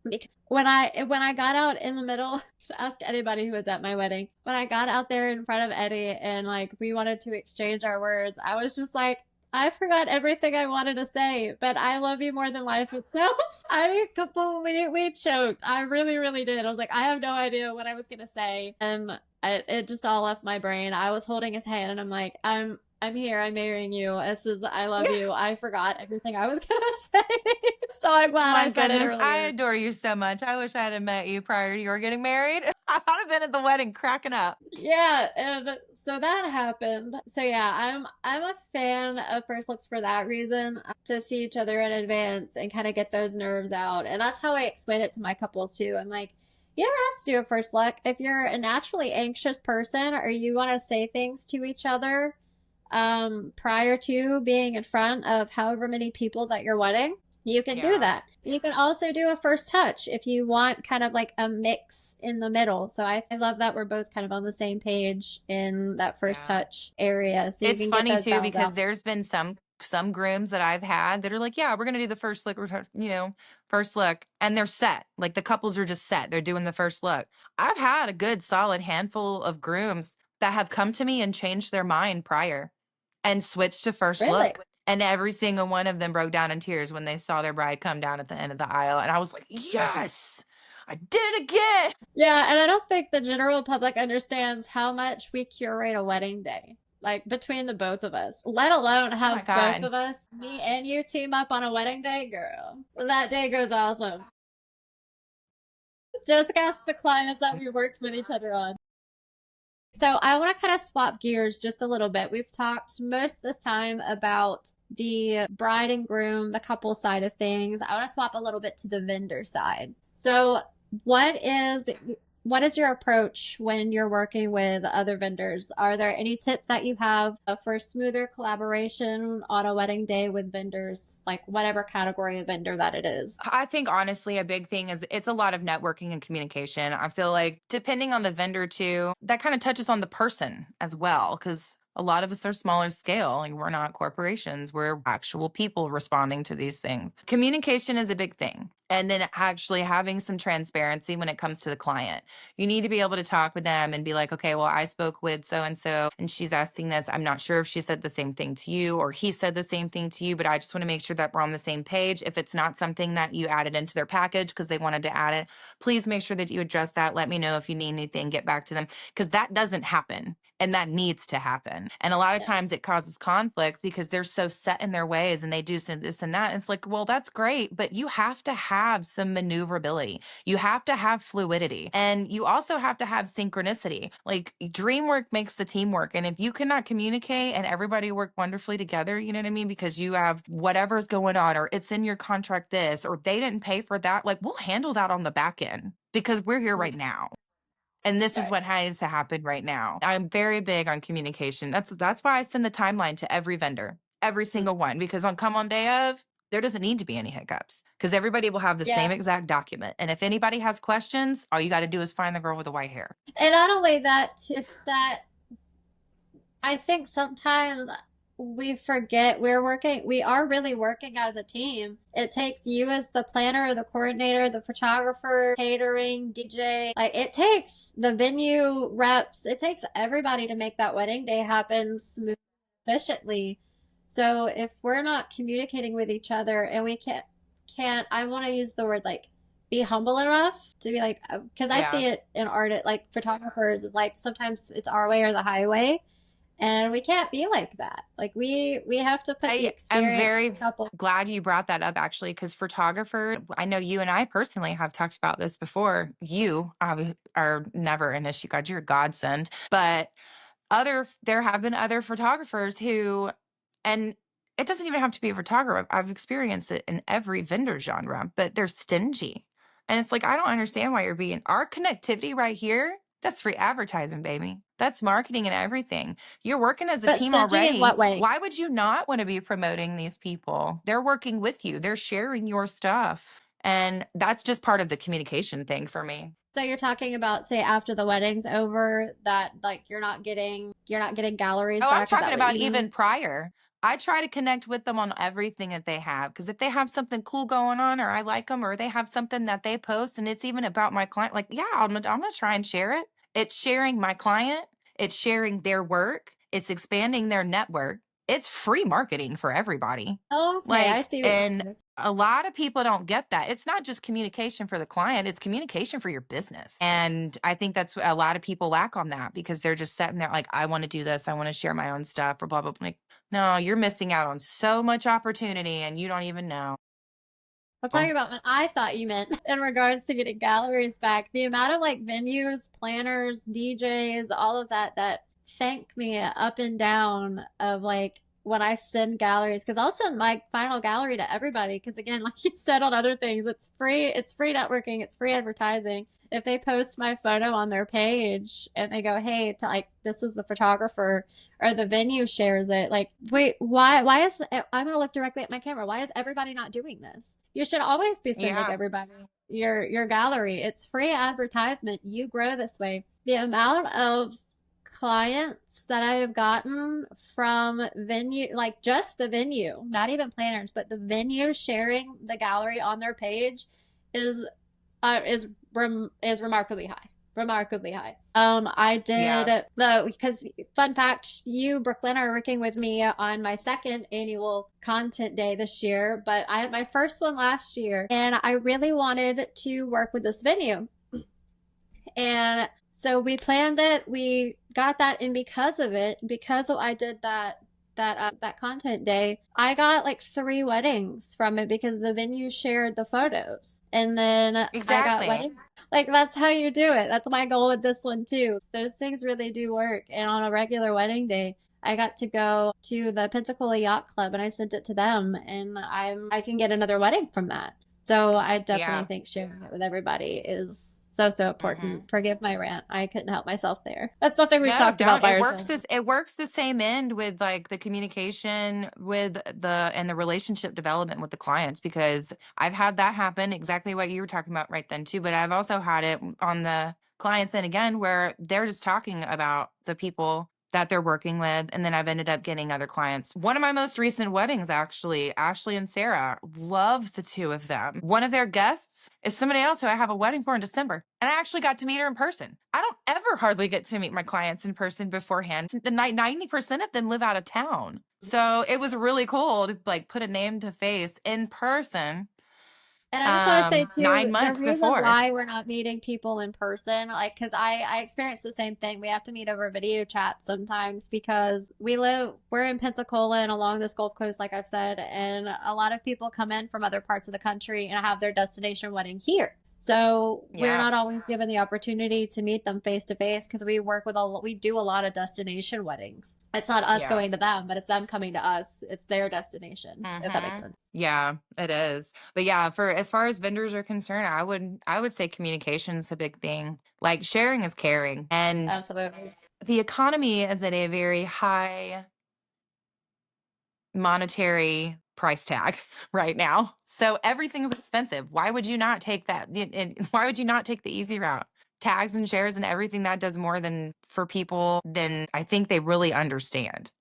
because when I got out in the middle, ask anybody who was at my wedding, when I got out there in front of Eddie and like we wanted to exchange our words, I was just like, I forgot everything I wanted to say, but I love you more than life itself. I completely choked. I really, really did. I was like, I have no idea what I was gonna say, and it just all left my brain. I was holding his hand, and I'm like, I'm here. I'm marrying you. This is I love you. I forgot everything I was gonna say, so I'm glad I My said it goodness, I earlier. adore you so much. I wish I had met you prior to your getting married. I'd have been at the wedding cracking up. Yeah, and so that happened. So yeah, I'm a fan of first looks for that reason, to see each other in advance and kind of get those nerves out. And that's how I explain it to my couples too. I'm like, you don't have to do a first look if you're a naturally anxious person or you want to say things to each other prior to being in front of however many people's at your wedding. You can do Yeah. that. You can also do a first touch if you want kind of like a mix in the middle. So I love that we're both kind of on the same page in that first Yeah. touch area. So you It's can get funny those too vows because out. there's been some grooms that I've had that are like, yeah, we're gonna do the first look, first look, and they're set. Like the couples are just set. They're doing the first look. I've had a good solid handful of grooms that have come to me and changed their mind prior and switched to first Really? look. And every single one of them broke down in tears when they saw their bride come down at the end of the aisle. And I was like, yes, I did it again. Yeah, and I don't think the general public understands how much we curate a wedding day. Like between the both of us, let alone Oh my have both God. of us, me and you, team up on a wedding day, girl. That day goes awesome. Just ask the clients that we worked with each other on. So I want to kind of swap gears just a little bit. We've talked most this time about the bride and groom, the couple side of things. I want to swap a little bit to the vendor side. So what is what is your approach when you're working with other vendors? Are there any tips that you have for smoother collaboration on a wedding day with vendors, like whatever category of vendor that it is? I think honestly, a big thing is it's a lot of networking and communication. I feel like depending on the vendor too, that kind of touches on the person as well. Cause a lot of us are smaller scale and we're not corporations. We're actual people responding to these things. Communication is a big thing. And then actually having some transparency when it comes to the client. You need to be able to talk with them and be like, okay, well, I spoke with so and she's asking this. I'm not sure if she said the same thing to you or he said the same thing to you, but I just want to make sure that we're on the same page. If it's not something that you added into their package because they wanted to add it, please make sure that you address that. Let me know if you need anything, get back to them because that doesn't happen. And that needs to happen. And a lot of Yeah. times it causes conflicts because they're so set in their ways and they do this and that. And it's like, well, that's great, but you have to have some maneuverability. You have to have fluidity. And you also have to have synchronicity. Like dream work makes the team work. And if you cannot communicate and everybody work wonderfully together, you know what I mean? Because you have whatever's going on, or it's in your contract this, or they didn't pay for that, like we'll handle that on the back end because we're here right now. And this is Right. what has to happen right now. I'm very big on communication. That's why I send the timeline to every vendor, every single one, because come on day of, there doesn't need to be any hiccups because everybody will have the Yeah. same exact document. And if anybody has questions, all you got to do is find the girl with the white hair. And not only that, it's that I think sometimes we forget we are really working as a team. It takes you as the planner, the coordinator, the photographer, catering, DJ. Like it takes the venue reps, it takes everybody to make that wedding day happen smoothly, efficiently. So if we're not communicating with each other and we can't I want to use the word like be humble enough to be like, because I Yeah. see it in art, like photographers is like sometimes it's our way or the highway. And we can't be like that. Like we have to put the I am experience very couple. glad you brought that up actually, because photographer, I know you and I personally have talked about this before. You are never an issue, God, you're a godsend. But there have been other photographers who, and it doesn't even have to be a photographer. I've experienced it in every vendor genre, but they're stingy. And it's like, I don't understand why you're being our connectivity right here. That's free advertising, baby. That's marketing and everything. You're working as a But team stingy in already. what way? Why would you not want to be promoting these people? They're working with you, they're sharing your stuff. And that's just part of the communication thing for me. So you're talking about say after the wedding's over that like you're not getting galleries Oh, I'm back. Is that talking what about you even mean? prior. I try to connect with them on everything that they have. Because if they have something cool going on, or I like them, or they have something that they post and it's even about my client, like, yeah, I'm going to try and share it. It's sharing my client, it's sharing their work, it's expanding their network. It's free marketing for everybody. Okay, I Like, see what you and mean. a lot of people don't get that. It's not just communication for the client, it's communication for your business. And I think that's what a lot of people lack on that because they're just sitting there like, I want to do this, I want to share my own stuff, or blah, blah, blah. Like, no, you're missing out on so much opportunity and you don't even know. I'll tell you about what I thought you meant in regards to getting galleries back. The amount of like venues, planners, DJs, all of that that thank me up and down of like when I send galleries, because I'll send my final gallery to everybody. Because again, like you said on other things, it's free networking, it's free advertising. If they post my photo on their page and they go, hey, to like this was the photographer, or the venue shares it, like, wait, why is I'm gonna look directly at my camera. Why is everybody not doing this? You should always be sending Yeah, everybody your gallery. It's free advertisement. You grow this way. The amount of clients that I have gotten from venue, like just the venue, not even planners, but the venue sharing the gallery on their page is uh, is is remarkably high. Remarkably high. I did yeah, because fun fact, you Brooklyn are working with me on my second annual content day this year, but I had my first one last year, and I really wanted to work with this venue, and so we planned it. We got that, and because of it, because I did that content day, I got like three weddings from it because the venue shared the photos, and then I got exactly. weddings. Like that's how you do it. That's my goal with this one too. Those things really do work. And on a regular wedding day, I got to go to the Pensacola Yacht Club and I sent it to them, and I can get another wedding from that. So I definitely Yeah. think sharing it with everybody is so Hmm. important. Forgive my rant. I couldn't help myself there. That's something we've No, talked about don't. by ourselves. It works the same end with like the communication with the relationship development with the clients because I've had that happen exactly what you were talking about right then too. But I've also had it on the clients end again where they're just talking about the people that they're working with. And then I've ended up getting other clients. One of my most recent weddings, actually, Ashley and Sarah, love the two of them. One of their guests is somebody else who I have a wedding for in December. And I actually got to meet her in person. I don't ever hardly get to meet my clients in person beforehand. 90% of them live out of town. So it was really cool to like put a name to face in person And I just want to say too, 9 the months reason before. why we're not meeting people in person, like, because I experienced the same thing. We have to meet over video chat sometimes because we're in Pensacola and along this Gulf Coast, like I've said, and a lot of people come in from other parts of the country and have their destination wedding here. So we're Yeah. not always given the opportunity to meet them face to face because we do a lot of destination weddings. It's not us Yeah. going to them, but it's them coming to us. It's their destination, if that makes Mm-hmm. sense. Yeah, it is. But yeah, for as far as vendors are concerned, I would say communication is a big thing. Like sharing is caring. And Absolutely. the economy is at a very high monetary price tag right now. So everything's expensive. Why would you not take that? And why would you not take the easy route? Tags and shares and everything that does more than for people than I think they really understand.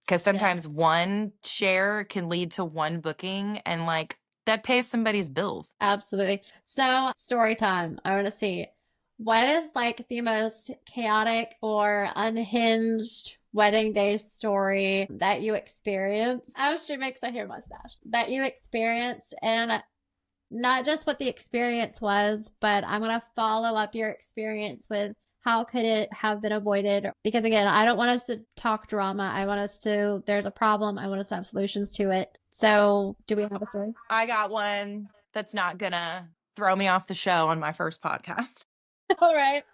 Because Yeah. sometimes one share can lead to one booking and like that pays somebody's bills. Absolutely. So, story time. I want to see what is like the most chaotic or unhinged wedding day story that you experienced? Oh, she makes a hair mustache. That you experienced, and not just what the experience was, but I'm going to follow up your experience with how could it have been avoided? Because again, I don't want us to talk drama. I want us to, there's a problem. I want us to have solutions to it. So, do we have a story? I got one that's not gonna throw me off the show on my first podcast. All right.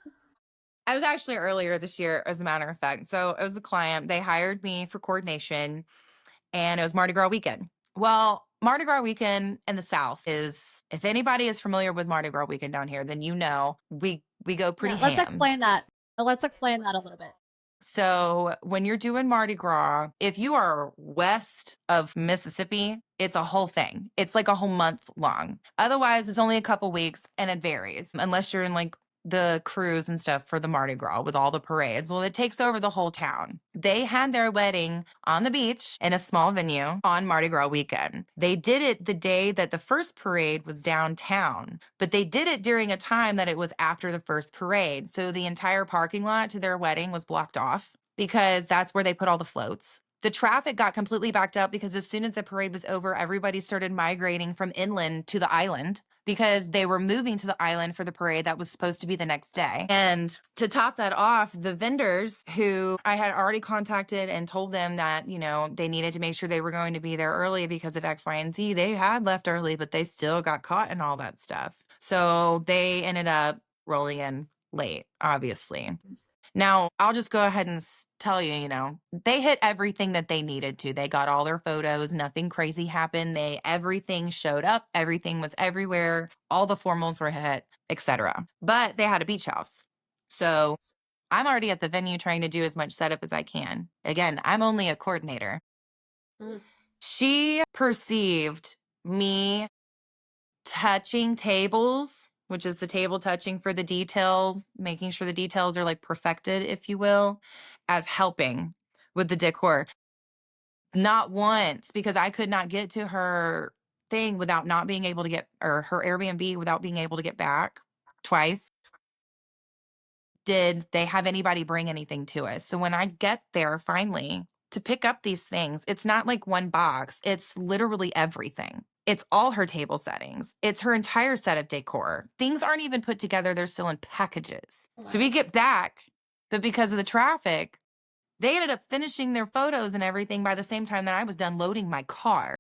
I was actually earlier this year, as a matter of fact. So it was a client. They hired me for coordination, and it was Mardi Gras weekend. Well, Mardi Gras weekend in the South is, if anybody is familiar with Mardi Gras weekend down here, then you know we go pretty Yeah, let's ham. explain that. Let's explain that a little bit. So when you're doing Mardi Gras, if you are west of Mississippi, it's a whole thing. It's like a whole month long. Otherwise, it's only a couple weeks and it varies unless you're in like the cruise and stuff for the Mardi Gras with all the parades. Well, it takes over the whole town. They had their wedding on the beach in a small venue on Mardi Gras weekend. They did it the day that the first parade was downtown, but they did it during a time that it was after the first parade. So the entire parking lot to their wedding was blocked off because that's where they put all the floats. The traffic got completely backed up because as soon as the parade was over, everybody started migrating from inland to the island because they were moving to the island for the parade that was supposed to be the next day. And to top that off, the vendors who I had already contacted and told them that, you know, they needed to make sure they were going to be there early because of X, Y, and Z, they had left early, but they still got caught in all that stuff. So they ended up rolling in late, obviously. Now, I'll just go ahead and tell you, you know, they hit everything that they needed to. They got all their photos, nothing crazy happened. Everything showed up, everything was everywhere, all the formals were hit, etc. But they had a beach house. So, I'm already at the venue trying to do as much setup as I can. Again, I'm only a coordinator. Mm. She perceived me touching tables, which is the table touching for the details, making sure the details are like perfected, if you will, as helping with the decor. Not once, because I could not get to her thing without not being able to get, or her Airbnb without being able to get back twice. Did they have anybody bring anything to us? So when I get there finally to pick up these things, it's not like one box, it's literally everything. It's all her table settings. It's her entire set of decor. Things aren't even put together, they're still in packages. So we Wow. get back, but because of the traffic, they ended up finishing their photos and everything by the same time that I was done loading my car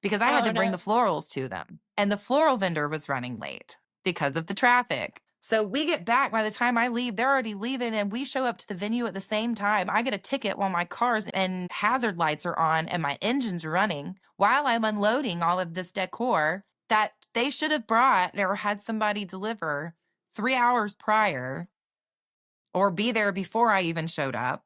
because I had Oh to bring no. the florals to them. And the floral vendor was running late because of the traffic. So we get back. By the time I leave, they're already leaving, and we show up to the venue at the same time. I get a ticket while my car's and hazard lights are on and my engine's running while I'm unloading all of this decor that they should have brought or had somebody deliver 3 hours prior or be there before I even showed up.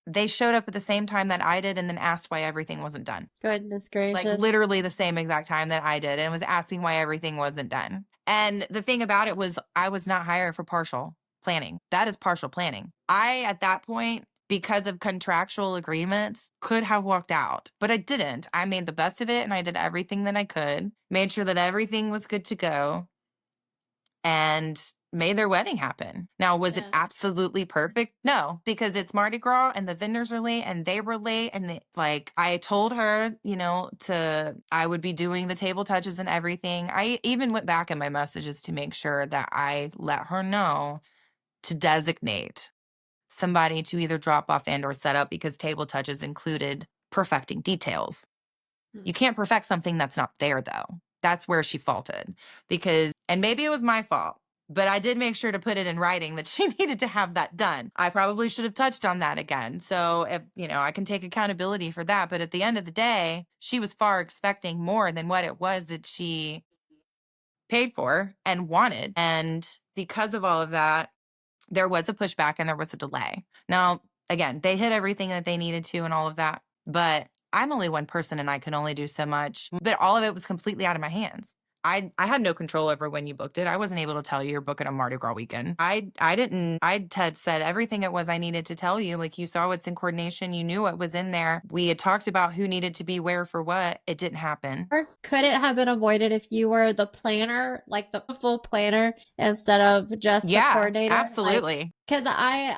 They showed up at the same time that I did and then asked why everything wasn't done. Goodness Like gracious. literally the same exact time that I did and was asking why everything wasn't done. And the thing about it was I was not hired for partial planning. That is partial planning. I, at that point, because of contractual agreements, could have walked out, but I didn't. I made the best of it and I did everything that I could, made sure that everything was good to go. And made their wedding happen. Now, was it Yeah. absolutely perfect? No, because it's Mardi Gras and the vendors were late and they were late. And like, I told her, I would be doing the table touches and everything. I even went back in my messages to make sure that I let her know to designate somebody to either drop off and or set up, because table touches included perfecting details. Hmm. You can't perfect something that's not there, though. That's where she faulted, and maybe it was my fault, but I did make sure to put it in writing that she needed to have that done. I probably should have touched on that again. So if, I can take accountability for that. But at the end of the day, she was far expecting more than what it was that she paid for and wanted. And because of all of that, there was a pushback and there was a delay. Now, again, they hit everything that they needed to and all of that, but I'm only one person and I can only do so much. But all of it was completely out of my hands. I had no control over when you booked it. I wasn't able to tell you you're booking a Mardi Gras weekend. I didn't. I had said everything it was I needed to tell you. Like, you saw what's in coordination. You knew what was in there. We had talked about who needed to be where for what. It didn't happen. First, could it have been avoided if you were the planner, like the full planner, instead of just the Yeah, coordinator? Like, absolutely. because I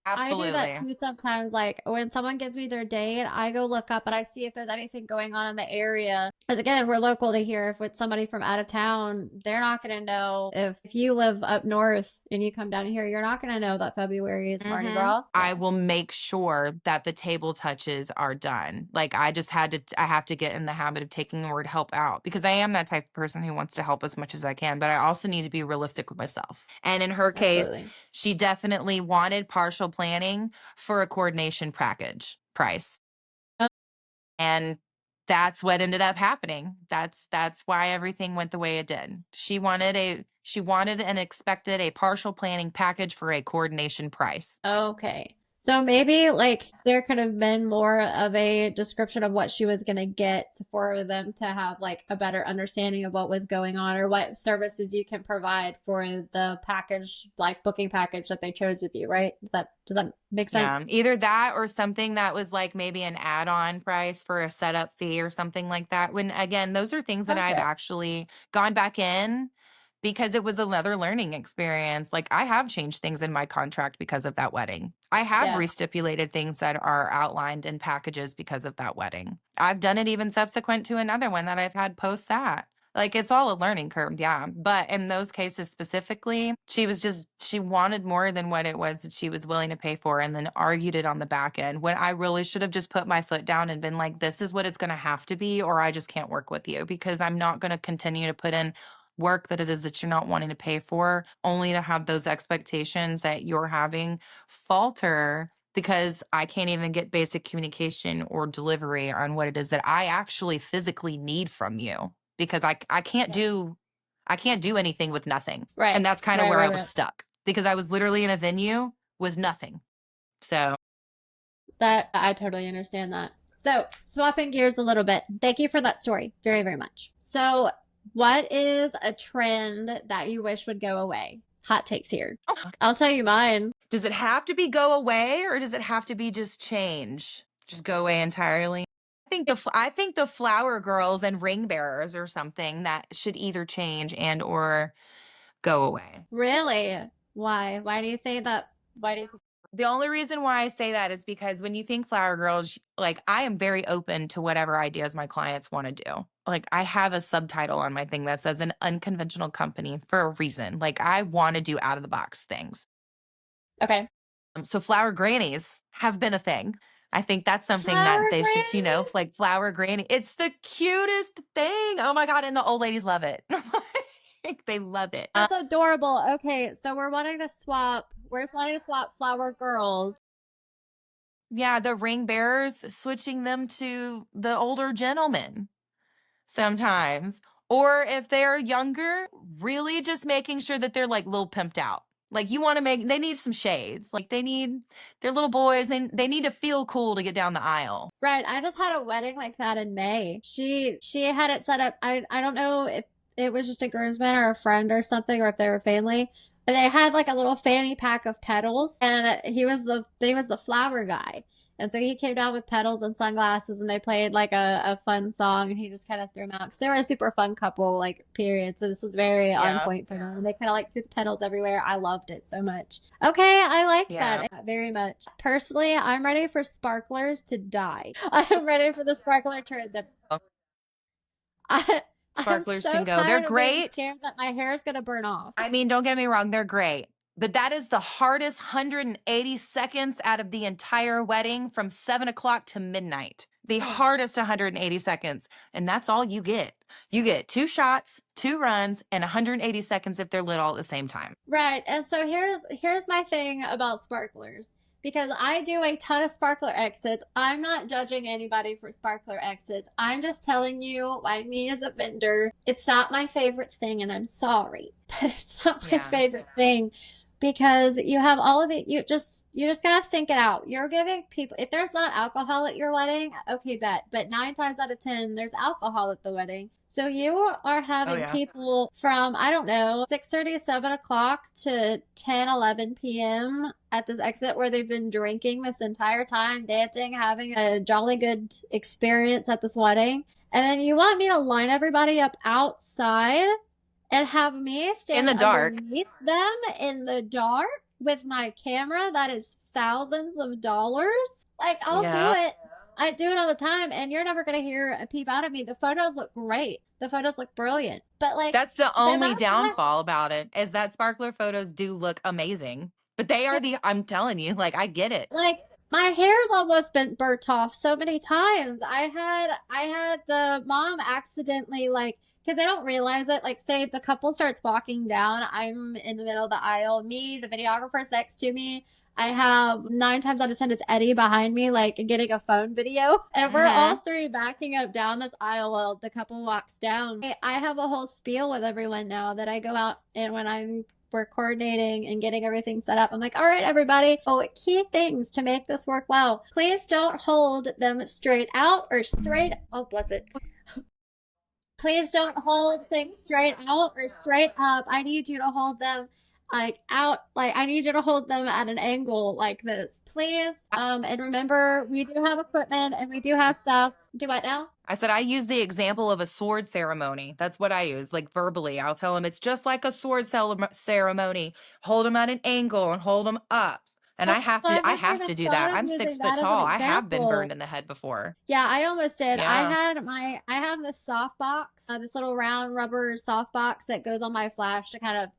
do that Absolutely. too sometimes. Like when someone gives me their date, I go look up and I see if there's anything going on in the area. Because again, we're local to here. If it's somebody from out of town, they're not going to know. If you live up north and you come down here, you're not going to know that February is Mardi Gras. I So, will make sure that the table touches are done. Like, I have to get in the habit of taking the word help out, because I am that type of person who wants to help as much as I can, but I also need to be realistic with myself. And in her case, absolutely. she definitely wanted partial planning for a coordination package price. Oh, And that's what ended up happening. That's why everything went the way it did. She wanted and expected a partial planning package for a coordination price. okay. So maybe like there could have been more of a description of what she was going to get for them to have like a better understanding of what was going on or what services you can provide for the package, like booking package that they chose with you, right? Does that make Yeah, sense? either that or something that was like maybe an add-on price for a setup fee or something like that. When again, those are things that I've Okay. actually gone back in because it was another learning experience. Like, I have changed things in my contract because of that wedding. I have Yeah. restipulated things that are outlined in packages because of that wedding. I've done it even subsequent to another one that I've had post that. Like, it's all a learning curve, yeah. But in those cases specifically, she wanted more than what it was that she was willing to pay for, and then argued it on the back end, when I really should have just put my foot down and been like, this is what it's going to have to be, or I just can't work with you, because I'm not going to continue to put in work that it is that you're not wanting to pay for, only to have those expectations that you're having falter because I can't even get basic communication or delivery on what it is that I actually physically need from you, because I can't Yeah. do anything with nothing. Right. And that's kind of Right, where right, I was right. stuck, because I was literally in a venue with nothing. So, That I totally understand that. So, swapping gears a little bit. Thank you for that story very, very much. So, what is a trend that you wish would go away? Hot takes here. I'll tell you mine. does it have to be go away, or does it have to be just change? Just go away entirely? I think the flower girls and ring bearers or something that should either change and or go away. Really? Why? Why do you say that? Why do you The only reason why I say that is because when you think flower girls, like, I am very open to whatever ideas my clients want to do. Like, I have a subtitle on my thing that says an unconventional company for a reason. Like, I want to do out of the box things. Okay. So flower grannies have been a thing. I think that's something that Flower they should, granny? like, flower granny. It's the cutest thing. Oh my God. And the old ladies love it. Like, they love it. That's adorable. Okay, so we're wanting to swap flower girls. Yeah, the ring bearers, switching them to the older gentlemen sometimes. Or if they're younger, really just making sure that they're like little pimped out. Like, they need some shades. Like, they're little boys. They need to feel cool to get down the aisle. Right. I just had a wedding like that in May. She had it set up. I don't know if it was just a groomsman or a friend or something, or if they were family. But they had like a little fanny pack of petals, and he was the flower guy. And so he came down with pedals and sunglasses, and they played like a fun song, and he just kind of threw them out because they were a super fun couple, like, period. So this was very on Yeah. point for them. And they kind of like threw the pedals everywhere. I loved it so much. Okay, I like Yeah. that very much. Personally, I'm ready for sparklers to die. I'm ready for the sparkler tourism. Oh, I, I'm sparklers so can go. They're tired of being great. scared that my hair is going to burn off. I mean, don't get me wrong, they're great. But that is the hardest 180 seconds out of the entire wedding from 7 o'clock to midnight. The hardest 180 seconds. And that's all you get. You get 2 shots, 2 runs, and 180 seconds if they're lit all at the same time. Right. And so here's my thing about sparklers. Because I do a ton of sparkler exits. I'm not judging anybody for sparkler exits. I'm just telling you, like, me as a vendor, it's not my favorite thing, and I'm sorry, but it's not my Yeah. favorite thing because you have all of it. You just gotta think it out. You're giving people, if there's not alcohol at your wedding, okay, bet. But 9 times out of 10, there's alcohol at the wedding. So you are having yeah. people from, I don't know, 6:30, 7 o'clock to 10, 11 p.m. at this exit where they've been drinking this entire time, dancing, having a jolly good experience at this wedding. And then you want me to line everybody up outside and have me stand In the dark. underneath them in the dark with my camera that is thousands of dollars? Like, I'll Yeah. do it. I do it all the time, and you're never gonna hear a peep out of me. The photos look great. The photos look brilliant. But like, That's the only amount of time- downfall about it is that sparkler photos do look amazing. But they are I'm telling you, like, I get it. like, my hair's almost been burnt off so many times. I had the mom accidentally, like, because they don't realize it. Like, say the couple starts walking down, I'm in the middle of the aisle. Me, the videographer's next to me. I have 9 times out of 10, it's Eddie behind me, like getting a phone video. And we're all three backing up down this aisle while the couple walks down. I have a whole spiel with everyone now that I go out and when we're coordinating and getting everything set up, I'm like, all right, everybody. Oh, key things to make this work well. Please don't hold them straight out or straight. Oh, bless it. Please don't hold things straight out or straight up. I need you to hold them like out, like I need you to hold them at an angle like this, please. And remember, we do have equipment and we do have stuff. Do what now? I said I use the example of a sword ceremony. That's what I use, like verbally. I'll tell them it's just like a sword ceremony. Hold them at an angle and hold them up. And I have to do that. I'm 6 foot tall. I have been burned in the head before. Yeah, I almost did. Yeah. I have this softbox, this little round rubber softbox that goes on my flash to kind of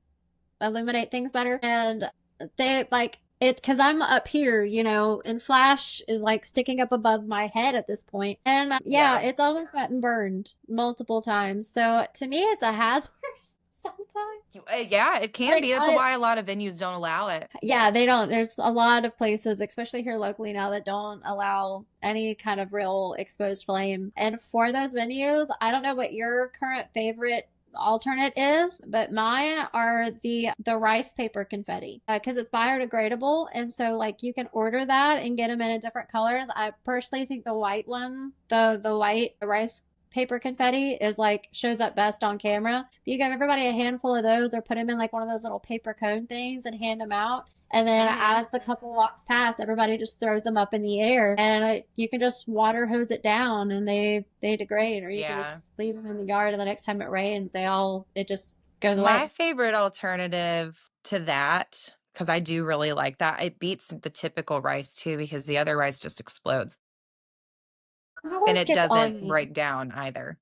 illuminate things better. And they like it because I'm up here, you know, and flash is like sticking up above my head at this point. And yeah, it's almost gotten burned multiple times. So to me, it's a hazard. Sometimes. Yeah, it can be. That's why a lot of venues don't allow it. Yeah, they don't. There's a lot of places, especially here locally now, that don't allow any kind of real exposed flame. And for those venues, I don't know what your current favorite alternate is, but mine are the rice paper confetti because it's biodegradable, and so like you can order that and get them in different colors. I personally think the white one, the white rice paper confetti is like shows up best on camera. You give everybody a handful of those or put them in like one of those little paper cone things and hand them out. And then as the couple walks past, everybody just throws them up in the air and you can just water hose it down and they degrade, or you can just leave them in the yard and the next time it rains, it just goes away. My favorite alternative to that, because I do really like that, it beats the typical rice too, because the other rice just explodes. And it doesn't break down either.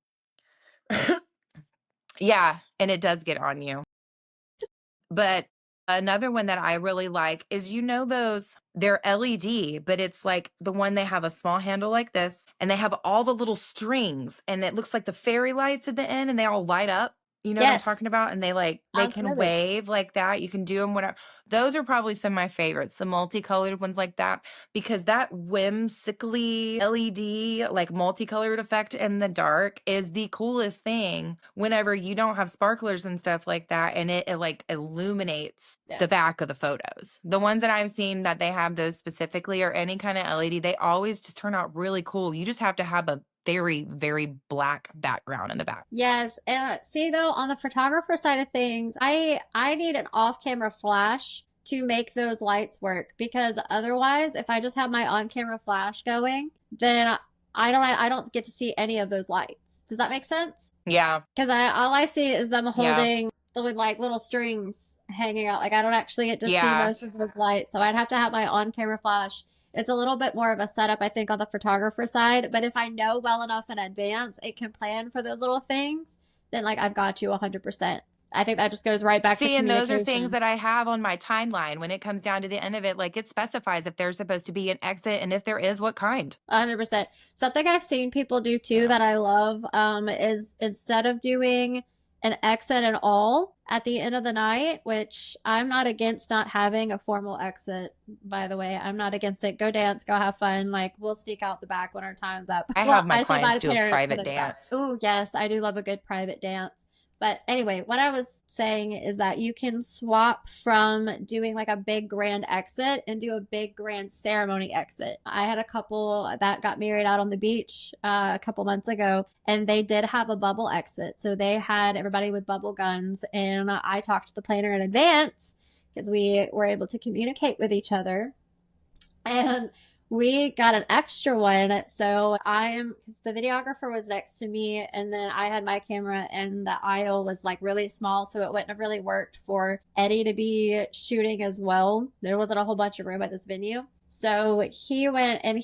Yeah, and it does get on you. But another one that I really like is, they're LED, but it's like the one they have a small handle like this, and they have all the little strings, and it looks like the fairy lights at the end, and they all light up. You know what I'm talking about? And they can wave like that. You can do them whatever. Those are probably some of my favorites, the multicolored ones like that, because that whimsically LED, like multicolored effect in the dark is the coolest thing whenever you don't have sparklers and stuff like that. And it like illuminates the back of the photos. The ones that I've seen that they have those specifically, or any kind of LED, they always just turn out really cool. You just have to have a very, very black background in the back. Yes. And see, though, on the photographer side of things, I need an off-camera flash to make those lights work, because otherwise, if I just have my on-camera flash going, then I don't get to see any of those lights. Does that make sense? Yeah. Because all I see is them Yeah. holding the like little strings hanging out. Like I don't actually get to see Yeah. most of those lights. So I'd have to have my on-camera flash. It's a little bit more of a setup, I think, on the photographer side. But if I know well enough in advance, it can plan for those little things, then like I've got you 100%. I think that just goes right back to See, and those are things communication. that I have on my timeline when it comes down to the end of it. Like it specifies if there's supposed to be an exit and if there is, what kind. 100%. Something I've seen people do too Yeah. that I love is instead of doing an exit at all at the end of the night, which I'm not against not having a formal exit, by the way. I'm not against it. Go dance, go have fun. Like we'll sneak out the back when our time's up. I Well, have my I say clients my do a parents private when it's up. dance. Oh, yes, I do love a good private dance. But anyway, what I was saying is that you can swap from doing like a big grand exit and do a big grand ceremony exit. I had a couple that got married out on the beach a couple months ago, and they did have a bubble exit. So they had everybody with bubble guns, and I talked to the planner in advance because we were able to communicate with each other. And we got an extra one. So because the videographer was next to me, and then I had my camera, and the aisle was like really small. So it wouldn't have really worked for Eddie to be shooting as well. There wasn't a whole bunch of room at this venue. So he went and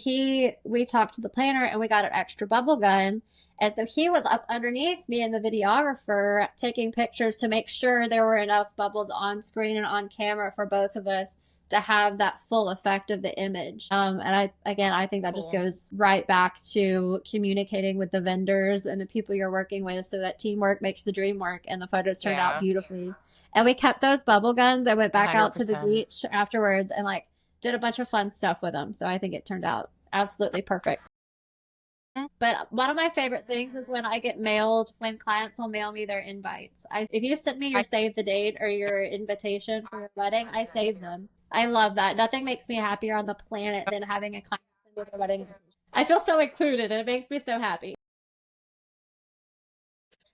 we talked to the planner and we got an extra bubble gun. And so he was up underneath me and the videographer taking pictures to make sure there were enough bubbles on screen and on camera for both of us to have that full effect of the image. And I think that just goes right back to communicating with the vendors and the people you're working with, so that teamwork makes the dream work, and the photos turned out beautifully. And we kept those bubble guns. I went back out to the 100%. beach afterwards and like did a bunch of fun stuff with them. So I think it turned out absolutely perfect. But one of my favorite things is when clients will mail me their invites. If you send me your save the date or your invitation for your wedding, I save them. I love that. Nothing makes me happier on the planet than having a client send me their wedding invitation. I feel so included, and it makes me so happy.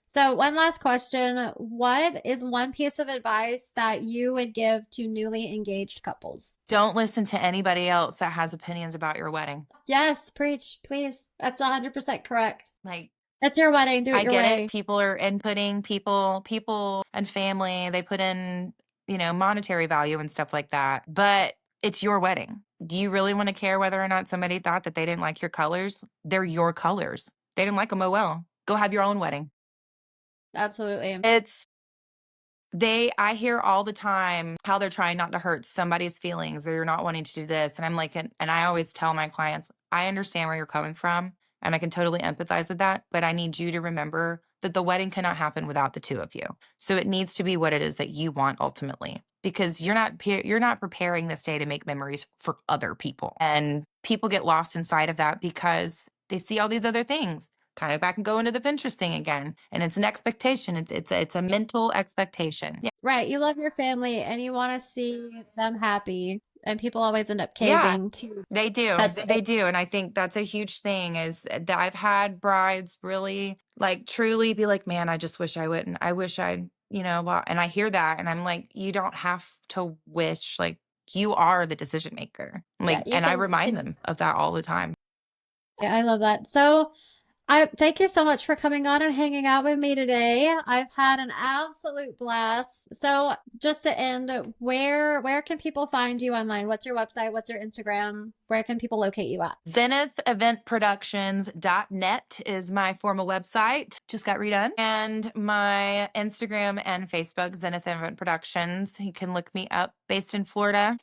So, one last question. What is one piece of advice that you would give to newly engaged couples? Don't listen to anybody else that has opinions about your wedding. Yes, preach, please. That's 100% correct. Like, it's your wedding. Do it your way. I get it. People are inputting, people and family, they put in, monetary value and stuff like that. But it's your wedding. Do you really want to care whether or not somebody thought that they didn't like your colors? They're your colors. They didn't like them, oh well. Go have your own wedding. Absolutely. I hear all the time how they're trying not to hurt somebody's feelings, or you're not wanting to do this. And I'm like, and I always tell my clients, I understand where you're coming from and I can totally empathize with that. But I need you to remember that the wedding cannot happen without the two of you. So it needs to be what it is that you want ultimately, because you're not preparing this day to make memories for other people. And people get lost inside of that because they see all these other things. Kind of back and go into the Pinterest thing again. And it's an expectation. It's a mental expectation. Yeah. Right. You love your family and you want to see them happy. And people always end up caving too. They do. They do. And I think that's a huge thing, is that I've had brides really like truly be like, man, I just wish I wouldn't. I wish I, well, and I hear that and I'm like, you don't have to wish, like you are the decision maker. Like, I remind them of that all the time. Yeah, I love that. So I thank you so much for coming on and hanging out with me today. I've had an absolute blast. So just to end, where can people find you online? What's your website? What's your Instagram? Where can people locate you at? Zenith Event Productions.net is my formal website. Just got redone. And my Instagram and Facebook, Zenith Event Productions. You can look me up, based in Florida.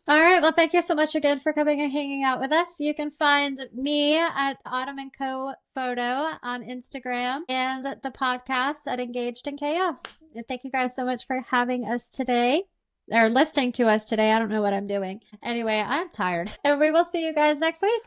All right. Well, thank you so much again for coming and hanging out with us. You can find me at Autumn & Co. Photo on Instagram, and the podcast at Engaged in Chaos. And thank you guys so much for having us today, or listening to us today. I don't know what I'm doing. Anyway, I'm tired. And we will see you guys next week.